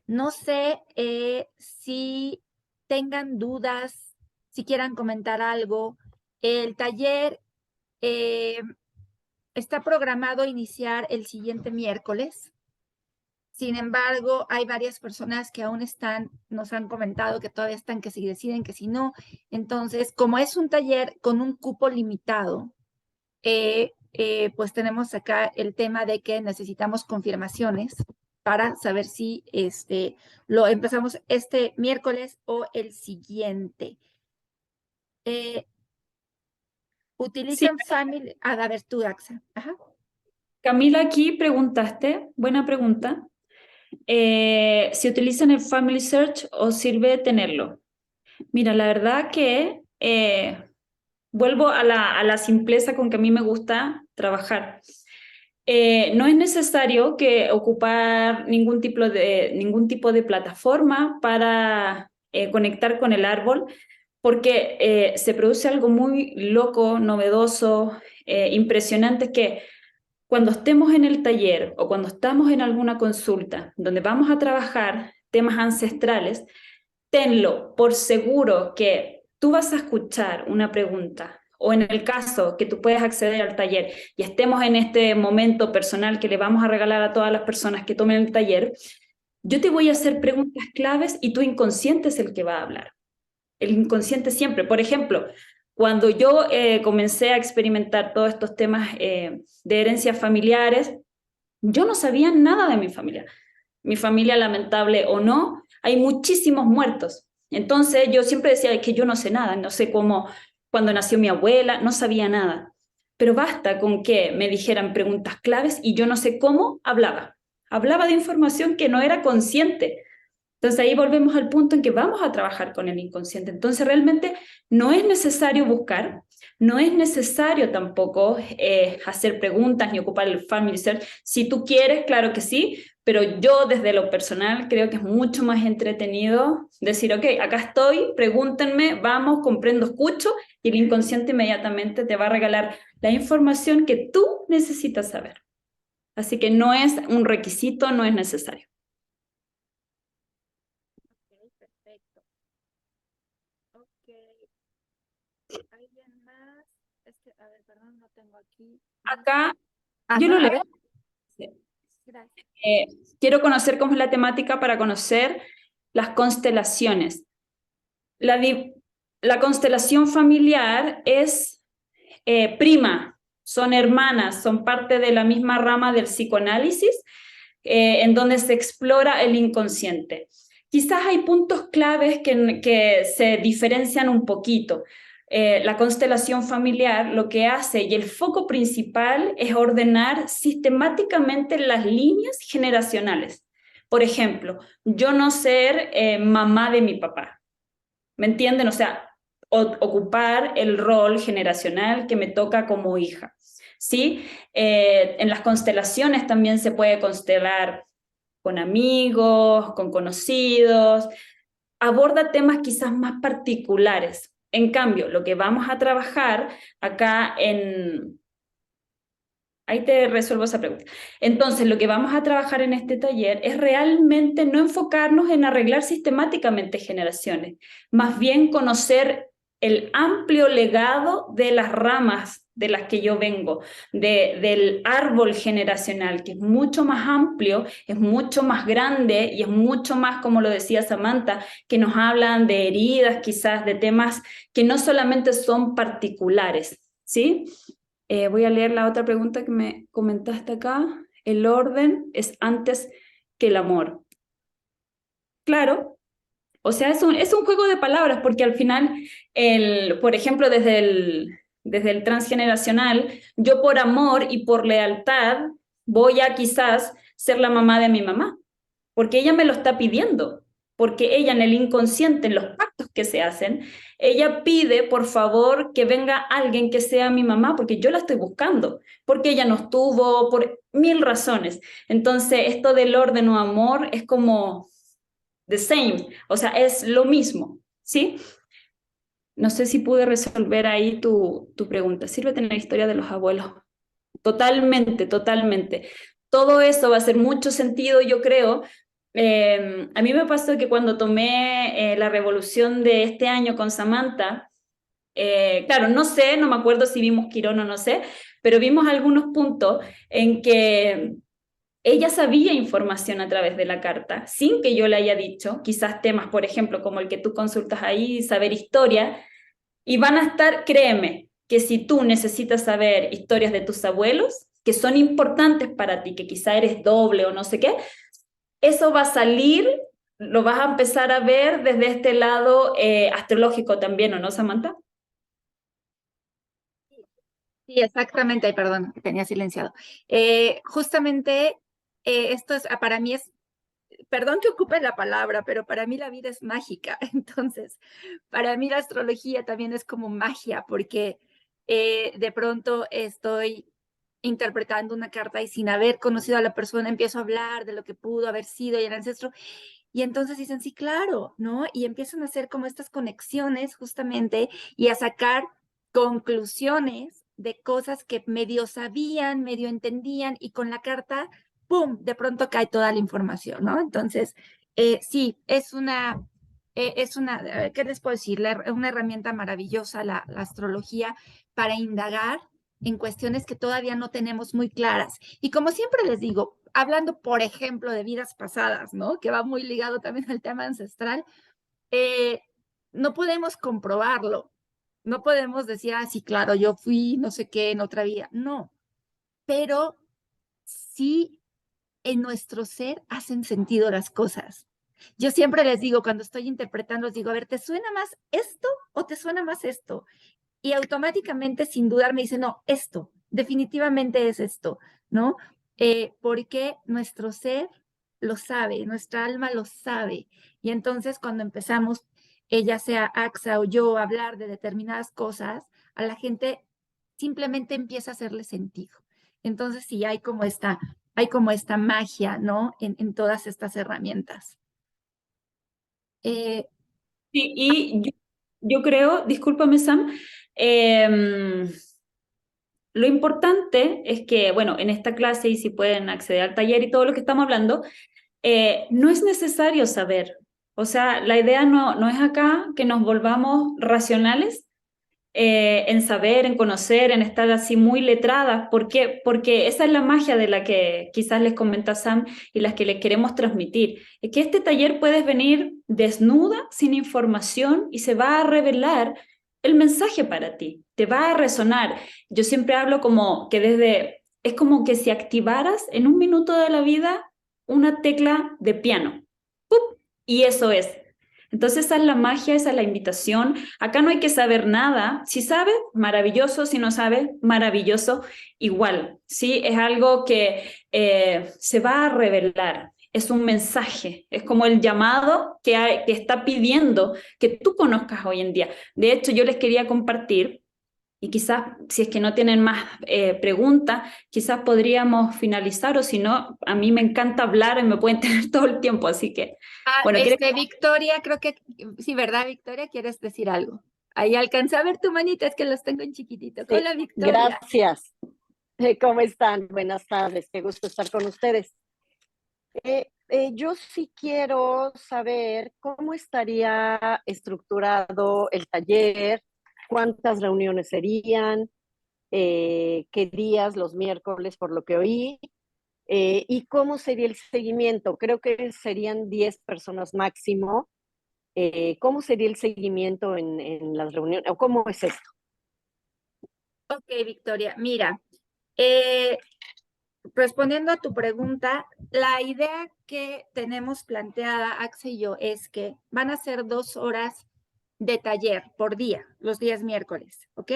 no sé si tengan dudas, si quieran comentar algo. El taller eh, está programado a iniciar el siguiente miércoles. Sin embargo, hay varias personas que aún nos han comentado que todavía están, que si deciden, que si no. Entonces, como es un taller con un cupo limitado, pues tenemos acá el tema de que necesitamos confirmaciones para saber si lo empezamos este miércoles o el siguiente. Sí, Utilizan Family. A ver, tú, Axa. Ajá. Camila, aquí preguntaste, buena pregunta, si utilizan el Family Search o sirve tenerlo. Mira, la verdad que vuelvo a la simpleza con que a mí me gusta trabajar. No es necesario que ocupar ningún tipo de plataforma para conectar con el árbol, porque se produce algo muy loco, novedoso, impresionante, que cuando estemos en el taller o cuando estamos en alguna consulta donde vamos a trabajar temas ancestrales, tenlo por seguro que tú vas a escuchar una pregunta, o en el caso que tú puedas acceder al taller y estemos en este momento personal que le vamos a regalar a todas las personas que tomen el taller, yo te voy a hacer preguntas claves y tu inconsciente es el que va a hablar. El inconsciente siempre. Por ejemplo, cuando yo comencé a experimentar todos estos temas de herencias familiares, yo no sabía nada de mi familia. Mi familia, lamentable o no, hay muchísimos muertos. Entonces yo siempre decía que yo no sé nada, no sé cómo, cuando nació mi abuela, no sabía nada. Pero basta con que me dijeran preguntas claves y yo no sé cómo hablaba. Hablaba de información que no era consciente. Entonces ahí volvemos al punto en que vamos a trabajar con el inconsciente. Entonces realmente no es necesario buscar, no es necesario tampoco hacer preguntas ni ocupar el Family Search. Si tú quieres, claro que sí, pero yo desde lo personal creo que es mucho más entretenido decir, ok, acá estoy, pregúntenme, vamos, comprendo, escucho, y el inconsciente inmediatamente te va a regalar la información que tú necesitas saber. Así que no es un requisito, no es necesario. Ok, perfecto. Ok. ¿Alguien más? A ver, perdón, no tengo aquí. Acá yo lo Ajá, a leo. ver. Gracias. Eh, Quiero conocer cómo es la temática para conocer las constelaciones. La, la constelación familiar es prima, son hermanas, son parte de la misma rama del psicoanálisis, en donde se explora el inconsciente. Quizás hay puntos claves que se diferencian un poquito. La constelación familiar lo que hace, y el foco principal, es ordenar sistemáticamente las líneas generacionales. Por ejemplo, yo no ser mamá de mi papá, ¿me entienden? O sea, ocupar el rol generacional que me toca como hija, ¿sí? En las constelaciones también se puede constelar con amigos, con conocidos, aborda temas quizás más particulares. En cambio, lo que vamos a trabajar acá en... Ahí te resuelvo esa pregunta. Entonces, lo que vamos a trabajar en este taller es realmente no enfocarnos en arreglar sistemáticamente generaciones, más bien conocer el amplio legado de las ramas de las que yo vengo, del árbol generacional, que es mucho más amplio, es mucho más grande y es mucho más, como lo decía Samantha, que nos hablan de heridas, quizás de temas que no solamente son particulares, ¿sí? Voy a leer la otra pregunta que me comentaste acá. El orden es antes que el amor. Claro, o sea, es un juego de palabras porque al final, por ejemplo, desde el transgeneracional, yo por amor y por lealtad voy a quizás ser la mamá de mi mamá, porque ella me lo está pidiendo, porque ella en el inconsciente, en los pactos que se hacen, ella pide por favor que venga alguien que sea mi mamá, porque yo la estoy buscando, porque ella no estuvo, por mil razones. Entonces, esto del orden o amor es como the same, o sea, es lo mismo, ¿sí? No sé si pude resolver ahí tu pregunta. Sirve tener historia de los abuelos. Totalmente, totalmente. Todo eso va a hacer mucho sentido, yo creo. A mí me pasó que cuando tomé la revolución de este año con Samantha, claro, no sé, no me acuerdo si vimos Quirón o no sé, pero vimos algunos puntos en que ella sabía información a través de la carta, sin que yo le haya dicho, quizás temas, por ejemplo, como el que tú consultas ahí, saber historia, y van a estar, créeme, que si tú necesitas saber historias de tus abuelos, que son importantes para ti, que quizá eres doble o no sé qué, eso va a salir, lo vas a empezar a ver desde este lado astrológico también, ¿o no, Samantha? Sí, exactamente. Ay, perdón, tenía silenciado. Justamente esto es, para mí es, perdón que ocupe la palabra, pero para mí la vida es mágica. Entonces, para mí la astrología también es como magia, porque de pronto estoy interpretando una carta y sin haber conocido a la persona empiezo a hablar de lo que pudo haber sido y el ancestro. Y entonces dicen, sí, claro, ¿no? Y empiezan a hacer como estas conexiones justamente y a sacar conclusiones de cosas que medio sabían, medio entendían y con la carta, ¡pum!, de pronto cae toda la información, ¿no? Entonces, sí, ¿qué les puedo decir? Una herramienta maravillosa la astrología para indagar en cuestiones que todavía no tenemos muy claras. Y como siempre les digo, hablando, por ejemplo, de vidas pasadas, ¿no? Que va muy ligado también al tema ancestral, eh, no podemos comprobarlo. No podemos decir, ah, sí, claro, yo fui no sé qué en otra vida. No, pero sí en nuestro ser hacen sentido las cosas. Yo siempre les digo, cuando estoy interpretando, les digo, a ver, ¿te suena más esto o te suena más esto? Y automáticamente, sin dudar, me dice, no, esto, definitivamente es esto, ¿no? Porque nuestro ser lo sabe, nuestra alma lo sabe. Y entonces cuando empezamos, ella sea AXA o yo, a hablar de determinadas cosas, a la gente simplemente empieza a hacerle sentido. Entonces sí, hay como esta magia, ¿no? En todas estas herramientas. Eh, Sí, y yo creo, discúlpame Sam, em, lo importante es que, bueno, en esta clase y si pueden acceder al taller y todo lo que estamos hablando, no es necesario saber. O sea, la idea no es acá que nos volvamos racionales en saber, en conocer, en estar así muy letradas. ¿Por qué? Porque esa es la magia de la que quizás les comenta Sam y las que les queremos transmitir. Es que este taller puedes venir desnuda, sin información y se va a revelar el mensaje para ti, te va a resonar. Yo siempre hablo como que es como que si activaras en un minuto de la vida una tecla de piano. ¡Pup! Y eso es. Entonces esa es la magia, esa es la invitación. Acá no hay que saber nada. Si sabe, maravilloso. Si no sabe, maravilloso. Igual, ¿sí? Es algo que se va a revelar. Es un mensaje. Es como el llamado que está pidiendo que tú conozcas hoy en día. De hecho, yo les quería compartir, y quizás, si es que no tienen más preguntas, quizás podríamos finalizar, o si no, a mí me encanta hablar y me pueden tener todo el tiempo, así que, bueno, ¿quieres? Victoria, creo que, sí, ¿verdad, Victoria? ¿Quieres decir algo? Ahí alcanza a ver tu manita, es que los tengo en chiquitito. Sí, Hola, Victoria. gracias. ¿Cómo están? Buenas tardes, qué gusto estar con ustedes. Yo sí quiero saber cómo estaría estructurado el taller, cuántas reuniones serían, qué días, los miércoles, por lo que oí, y cómo sería el seguimiento. Creo que serían 10 personas máximo. ¿Cómo sería el seguimiento en las reuniones? ¿O cómo es esto? Ok, Victoria, mira, eh, respondiendo a tu pregunta, la idea que tenemos planteada, Axa y yo, es que van a ser 2 horas de taller por día, los días miércoles, ¿ok?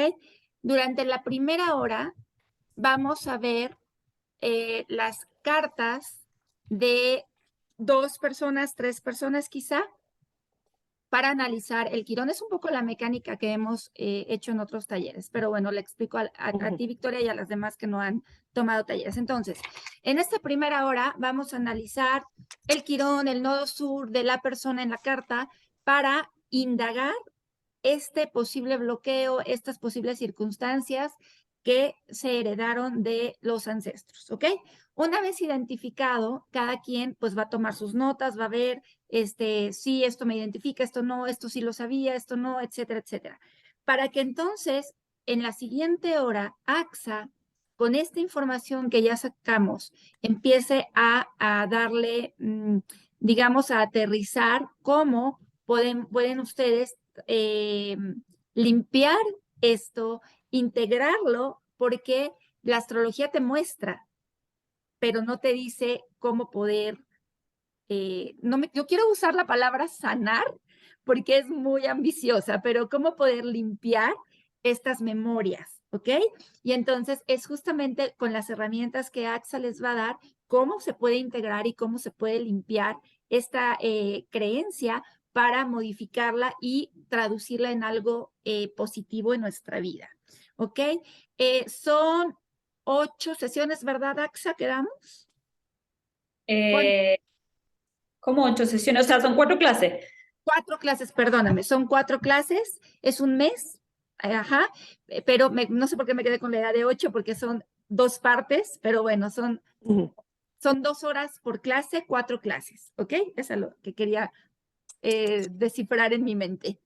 Durante la primera hora vamos a ver las cartas de 2 personas, 3 personas quizá, para analizar el quirón. Es un poco la mecánica que hemos hecho en otros talleres, pero bueno, le explico a ti, Victoria, y a las demás que no han tomado talleres. Entonces, en esta primera hora vamos a analizar el quirón, el nodo sur de la persona en la carta para indagar este posible bloqueo, estas posibles circunstancias que se heredaron de los ancestros, ¿ok? Una vez identificado, cada quien pues va a tomar sus notas, va a ver, sí, esto me identifica, esto no, esto sí lo sabía, esto no, etcétera, etcétera. Para que entonces, en la siguiente hora, AXA, con esta información que ya sacamos, empiece a darle, digamos, a aterrizar cómo pueden ustedes limpiar esto, integrarlo, porque la astrología te muestra, pero no te dice cómo poder, yo quiero usar la palabra sanar, porque es muy ambiciosa, pero cómo poder limpiar estas memorias, ¿ok? Y entonces es justamente con las herramientas que AXA les va a dar cómo se puede integrar y cómo se puede limpiar esta creencia para modificarla y traducirla en algo positivo en nuestra vida, ¿ok? Son 8 sesiones, ¿verdad, AXA? ¿Quedamos? Como 8 sesiones, o sea, son 4 clases. 4 clases, perdóname, son 4 clases, es un mes, ajá, pero no sé por qué me quedé con la idea de 8, porque son 2 partes, pero bueno, son 2 horas por clase, 4 clases, ¿ok? Eso es lo que quería descifrar en mi mente.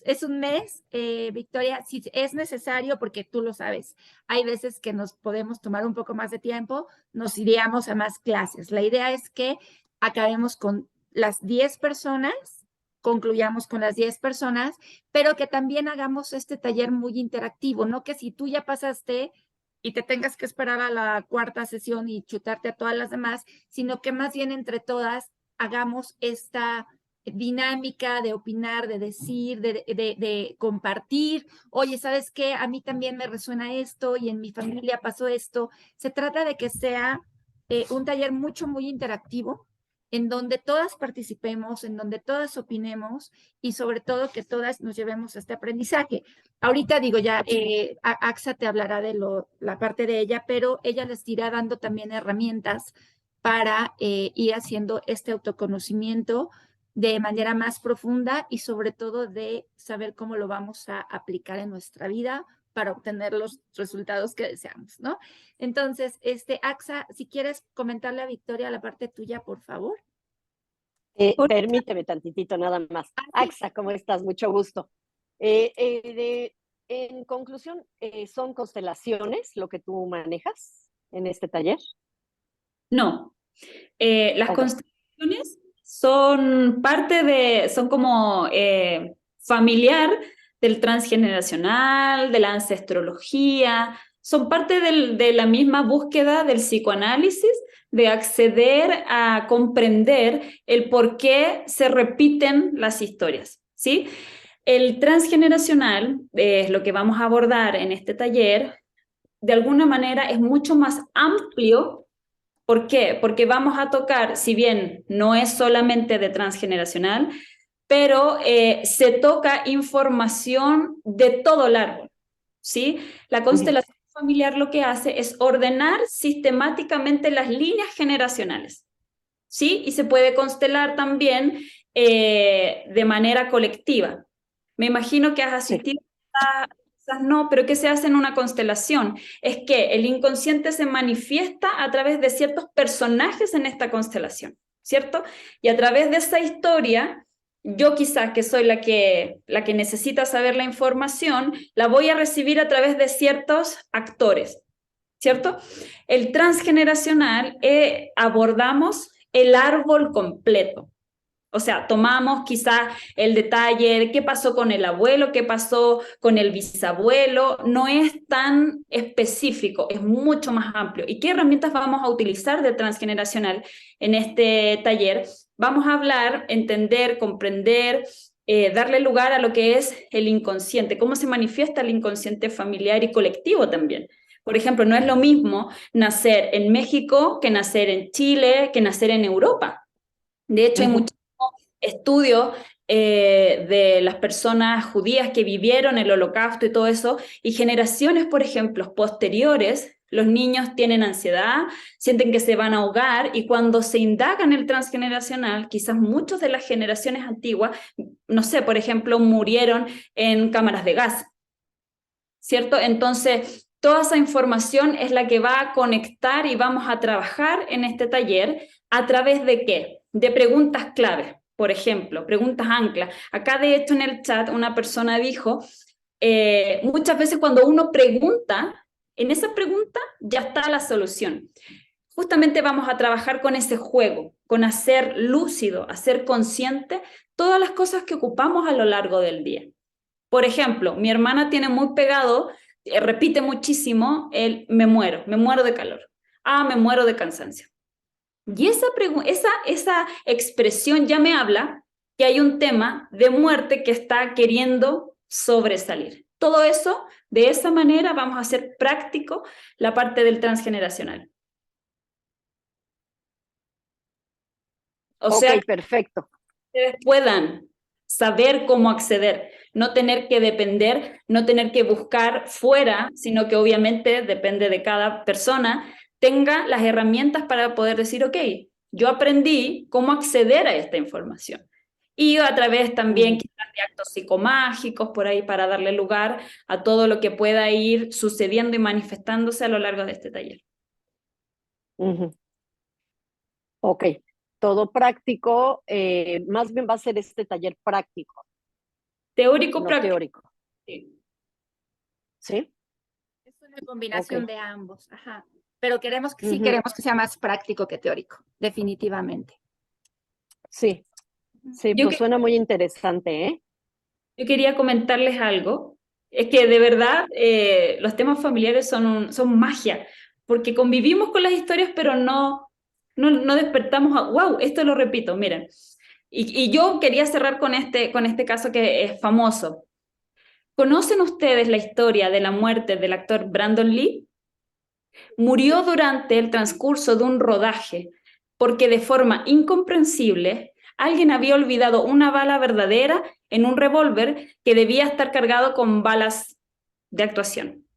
Es un mes, Victoria, si es necesario, porque tú lo sabes, hay veces que nos podemos tomar un poco más de tiempo, nos iríamos a más clases. La idea es que acabemos con las 10 personas, concluyamos con las 10 personas, pero que también hagamos este taller muy interactivo, no que si tú ya pasaste y te tengas que esperar a la cuarta sesión y chutarte a todas las demás, sino que más bien entre todas hagamos esta dinámica de opinar, de decir, de compartir. Oye, ¿sabes qué? A mí también me resuena esto y en mi familia pasó esto. Se trata de que sea un taller muy interactivo, en donde todas participemos, en donde todas opinemos y sobre todo que todas nos llevemos a este aprendizaje. Ahorita digo ya, AXA te hablará de la parte de ella, pero ella les irá dando también herramientas para ir haciendo este autoconocimiento de manera más profunda y sobre todo de saber cómo lo vamos a aplicar en nuestra vida para obtener los resultados que deseamos, ¿no? Entonces, AXA, si quieres comentarle a Victoria la parte tuya, por favor. Permíteme tantitito nada más. AXA, ¿cómo estás? Mucho gusto. En conclusión, ¿son constelaciones lo que tú manejas en este taller? No, las Ok. constelaciones son como familiar del transgeneracional, de la ancestrología, son parte de la misma búsqueda del psicoanálisis, de acceder a comprender el por qué se repiten las historias, ¿sí? El transgeneracional, es lo que vamos a abordar en este taller, de alguna manera es mucho más amplio. ¿Por qué? Porque vamos a tocar, si bien no es solamente de transgeneracional, pero se toca información de todo el árbol, ¿sí? La constelación familiar lo que hace es ordenar sistemáticamente las líneas generacionales, ¿sí? Y se puede constelar también de manera colectiva. Me imagino que has asistido a, quizás no, pero ¿qué se hace en una constelación? Es que el inconsciente se manifiesta a través de ciertos personajes en esta constelación, ¿cierto? Y a través de esa historia, yo quizás que soy la que necesita saber la información, la voy a recibir a través de ciertos actores, ¿cierto? El transgeneracional abordamos el árbol completo. O sea, tomamos quizás el detalle de qué pasó con el abuelo, qué pasó con el bisabuelo, no es tan específico, es mucho más amplio. ¿Y qué herramientas vamos a utilizar de transgeneracional en este taller? Vamos a hablar, entender, comprender, darle lugar a lo que es el inconsciente, cómo se manifiesta el inconsciente familiar y colectivo también. Por ejemplo, no es lo mismo nacer en México que nacer en Chile, que nacer en Europa. De hecho, hay muchos estudios de las personas judías que vivieron el Holocausto y todo eso, y generaciones, por ejemplo, posteriores, los niños tienen ansiedad, sienten que se van a ahogar, y cuando se indaga en el transgeneracional, quizás muchas de las generaciones antiguas, no sé, por ejemplo, murieron en cámaras de gas, ¿cierto? Entonces, toda esa información es la que va a conectar y vamos a trabajar en este taller a través de ¿qué? De preguntas claves. Por ejemplo, preguntas anclas. Acá, de hecho, en el chat una persona dijo, muchas veces cuando uno pregunta, en esa pregunta ya está la solución. Justamente vamos a trabajar con ese juego, con hacer lúcido, hacer consciente todas las cosas que ocupamos a lo largo del día. Por ejemplo, mi hermana tiene muy pegado, repite muchísimo el me muero de calor. Ah, me muero de cansancio. Y esa expresión ya me habla que hay un tema de muerte que está queriendo sobresalir. Todo eso, de esa manera vamos a hacer práctico la parte del transgeneracional. O sea, perfecto. Que ustedes puedan saber cómo acceder, no tener que depender, no tener que buscar fuera, sino que obviamente depende de cada persona, tenga las herramientas para poder decir, ok, yo aprendí cómo acceder a esta información. Y a través también quizás de actos psicomágicos por ahí para darle lugar a todo lo que pueda ir sucediendo y manifestándose a lo largo de este taller. Ok, todo práctico, más bien va a ser este taller práctico. Teórico, no práctico. Teórico. Sí. ¿Sí? Es una combinación de ambos, ajá. Pero queremos que queremos que sea más práctico que teórico, definitivamente. Sí, sí, pues suena muy interesante, ¿eh? Yo quería comentarles algo. Es que de verdad los temas familiares son magia, porque convivimos con las historias, pero no despertamos a, wow, esto lo repito, miren. Y yo quería cerrar con este caso que es famoso. ¿Conocen ustedes la historia de la muerte del actor Brandon Lee? Murió durante el transcurso de un rodaje porque de forma incomprensible alguien había olvidado una bala verdadera en un revólver que debía estar cargado con balas de actuación.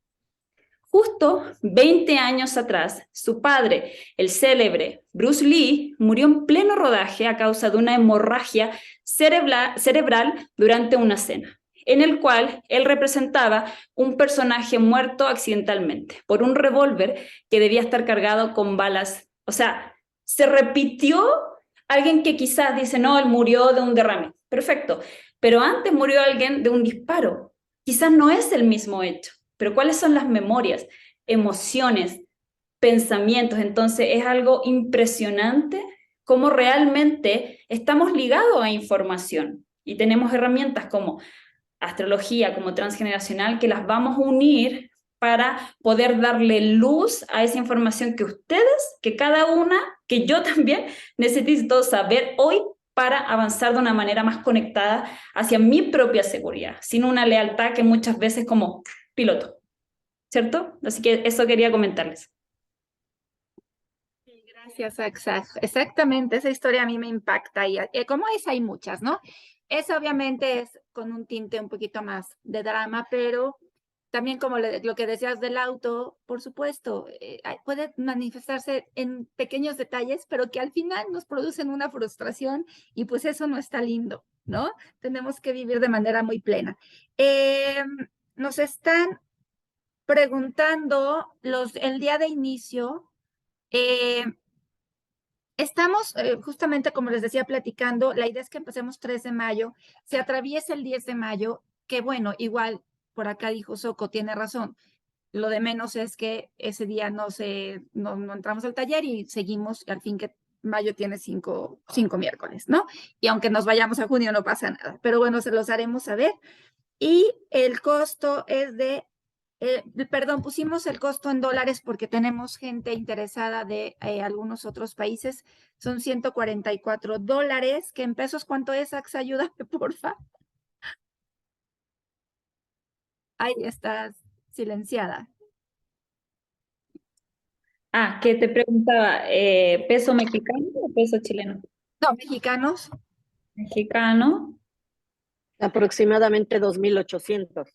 Justo 20 años atrás, su padre, el célebre Bruce Lee, murió en pleno rodaje a causa de una hemorragia cerebral durante una cena, en el cual él representaba un personaje muerto accidentalmente por un revólver que debía estar cargado con balas. O sea, se repitió alguien que quizás dice, no, él murió de un derrame. Perfecto, pero antes murió alguien de un disparo. Quizás no es el mismo hecho, pero ¿cuáles son las memorias, emociones, pensamientos? Entonces es algo impresionante cómo realmente estamos ligados a información y tenemos herramientas como astrología, como transgeneracional, que las vamos a unir para poder darle luz a esa información que ustedes, que cada una, que yo también necesito saber hoy para avanzar de una manera más conectada hacia mi propia seguridad, sin una lealtad que muchas veces como piloto, ¿cierto? Así que eso quería comentarles. Sí, gracias, Axa. Exactamente, esa historia a mí me impacta y como esa hay muchas, ¿no? Esa obviamente es con un tinte un poquito más de drama, pero también como lo que decías del auto, por supuesto, puede manifestarse en pequeños detalles, pero que al final nos producen una frustración y pues eso no está lindo, ¿no? Tenemos que vivir de manera muy plena. Nos están preguntando el día de inicio. Estamos justamente, como les decía, platicando. La idea es que empecemos 3 de mayo, se atraviesa el 10 de mayo, que bueno, igual por acá dijo Soco, tiene razón. Lo de menos es que ese día no entramos al taller y seguimos, al fin que mayo tiene 5 miércoles, ¿no? Y aunque nos vayamos a junio no pasa nada, pero bueno, se los haremos saber. Y el costo es de, perdón, pusimos el costo en dólares porque tenemos gente interesada de algunos otros países. Son $144, que en pesos, ¿cuánto es, Axa? Ayúdame, porfa. Ahí estás silenciada. Ah, que te preguntaba, ¿peso mexicano o peso chileno? No, mexicanos. Mexicano. Aproximadamente 2.800.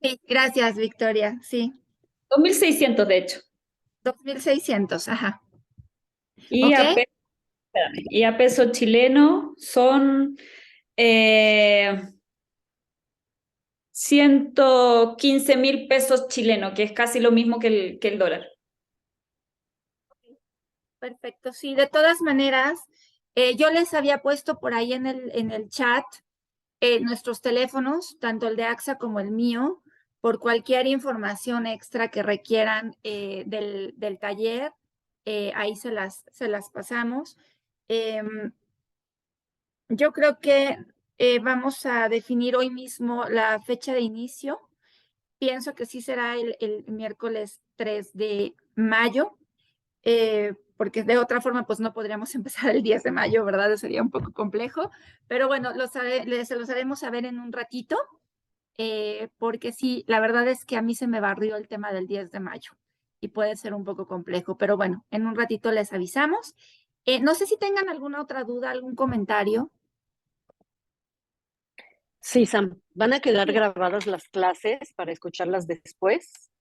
Sí, gracias, Victoria. Sí, 2.600 de hecho. 2.600, ajá. Y ¿Ok? a, espérame, y a peso chileno son 115.000 pesos chilenos, que es casi lo mismo que el dólar. Perfecto, sí. De todas maneras, yo les había puesto por ahí en el chat nuestros teléfonos, tanto el de AXA como el mío, por cualquier información extra que requieran del taller, ahí se las pasamos. Yo creo que vamos a definir hoy mismo la fecha de inicio. Pienso que sí será el miércoles 3 de mayo, porque de otra forma pues no podríamos empezar el 10 de mayo, ¿verdad? Sería un poco complejo, pero bueno, se los haremos saber en un ratito, porque sí, la verdad es que a mí se me barrió el tema del 10 de mayo y puede ser un poco complejo, pero bueno, en un ratito les avisamos. No sé si tengan alguna otra duda, algún comentario. Sí, Sam, ¿van a quedar grabadas las clases para escucharlas después?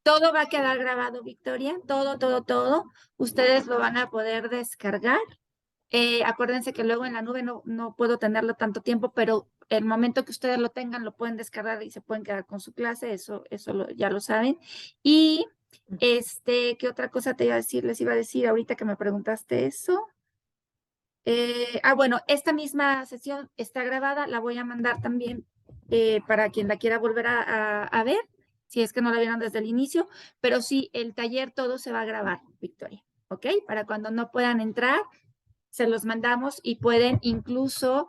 Todo va a quedar grabado, Victoria, todo, todo, todo. Ustedes lo van a poder descargar. Acuérdense que luego en la nube no puedo tenerlo tanto tiempo, pero el momento que ustedes lo tengan, lo pueden descargar y se pueden quedar con su clase, eso ya lo saben. Y ¿qué otra cosa te iba a decir? Les iba a decir ahorita que me preguntaste eso. Bueno, esta misma sesión está grabada, la voy a mandar también para quien la quiera volver a ver, si es que no la vieron desde el inicio, pero sí, el taller todo se va a grabar, Victoria, ¿ok? Para cuando no puedan entrar, se los mandamos y pueden incluso,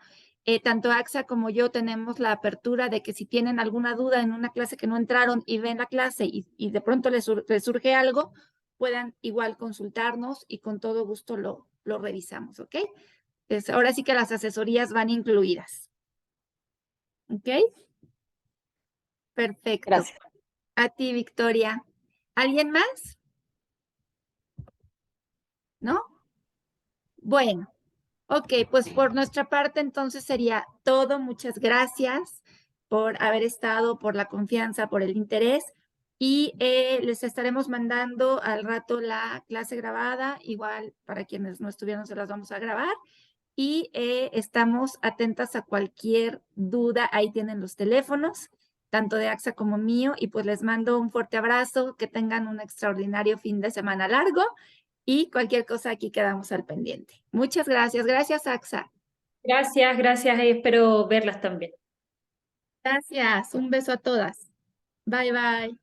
tanto AXA como yo tenemos la apertura de que si tienen alguna duda en una clase que no entraron y ven la clase y de pronto les surge algo, puedan igual consultarnos y con todo gusto lo revisamos, ¿ok? Ahora sí que las asesorías van incluidas. ¿Ok? Perfecto. Gracias. A ti, Victoria. ¿Alguien más? ¿No? Bueno, ok, pues por nuestra parte entonces sería todo. Muchas gracias por haber estado, por la confianza, por el interés. Y les estaremos mandando al rato la clase grabada. Igual para quienes no estuvieron se las vamos a grabar. Y estamos atentas a cualquier duda. Ahí tienen los teléfonos, tanto de AXA como mío, y pues les mando un fuerte abrazo, que tengan un extraordinario fin de semana largo y cualquier cosa aquí quedamos al pendiente. Muchas gracias. Gracias, AXA. Gracias, gracias, y espero verlas también. Gracias. Un beso a todas. Bye, bye.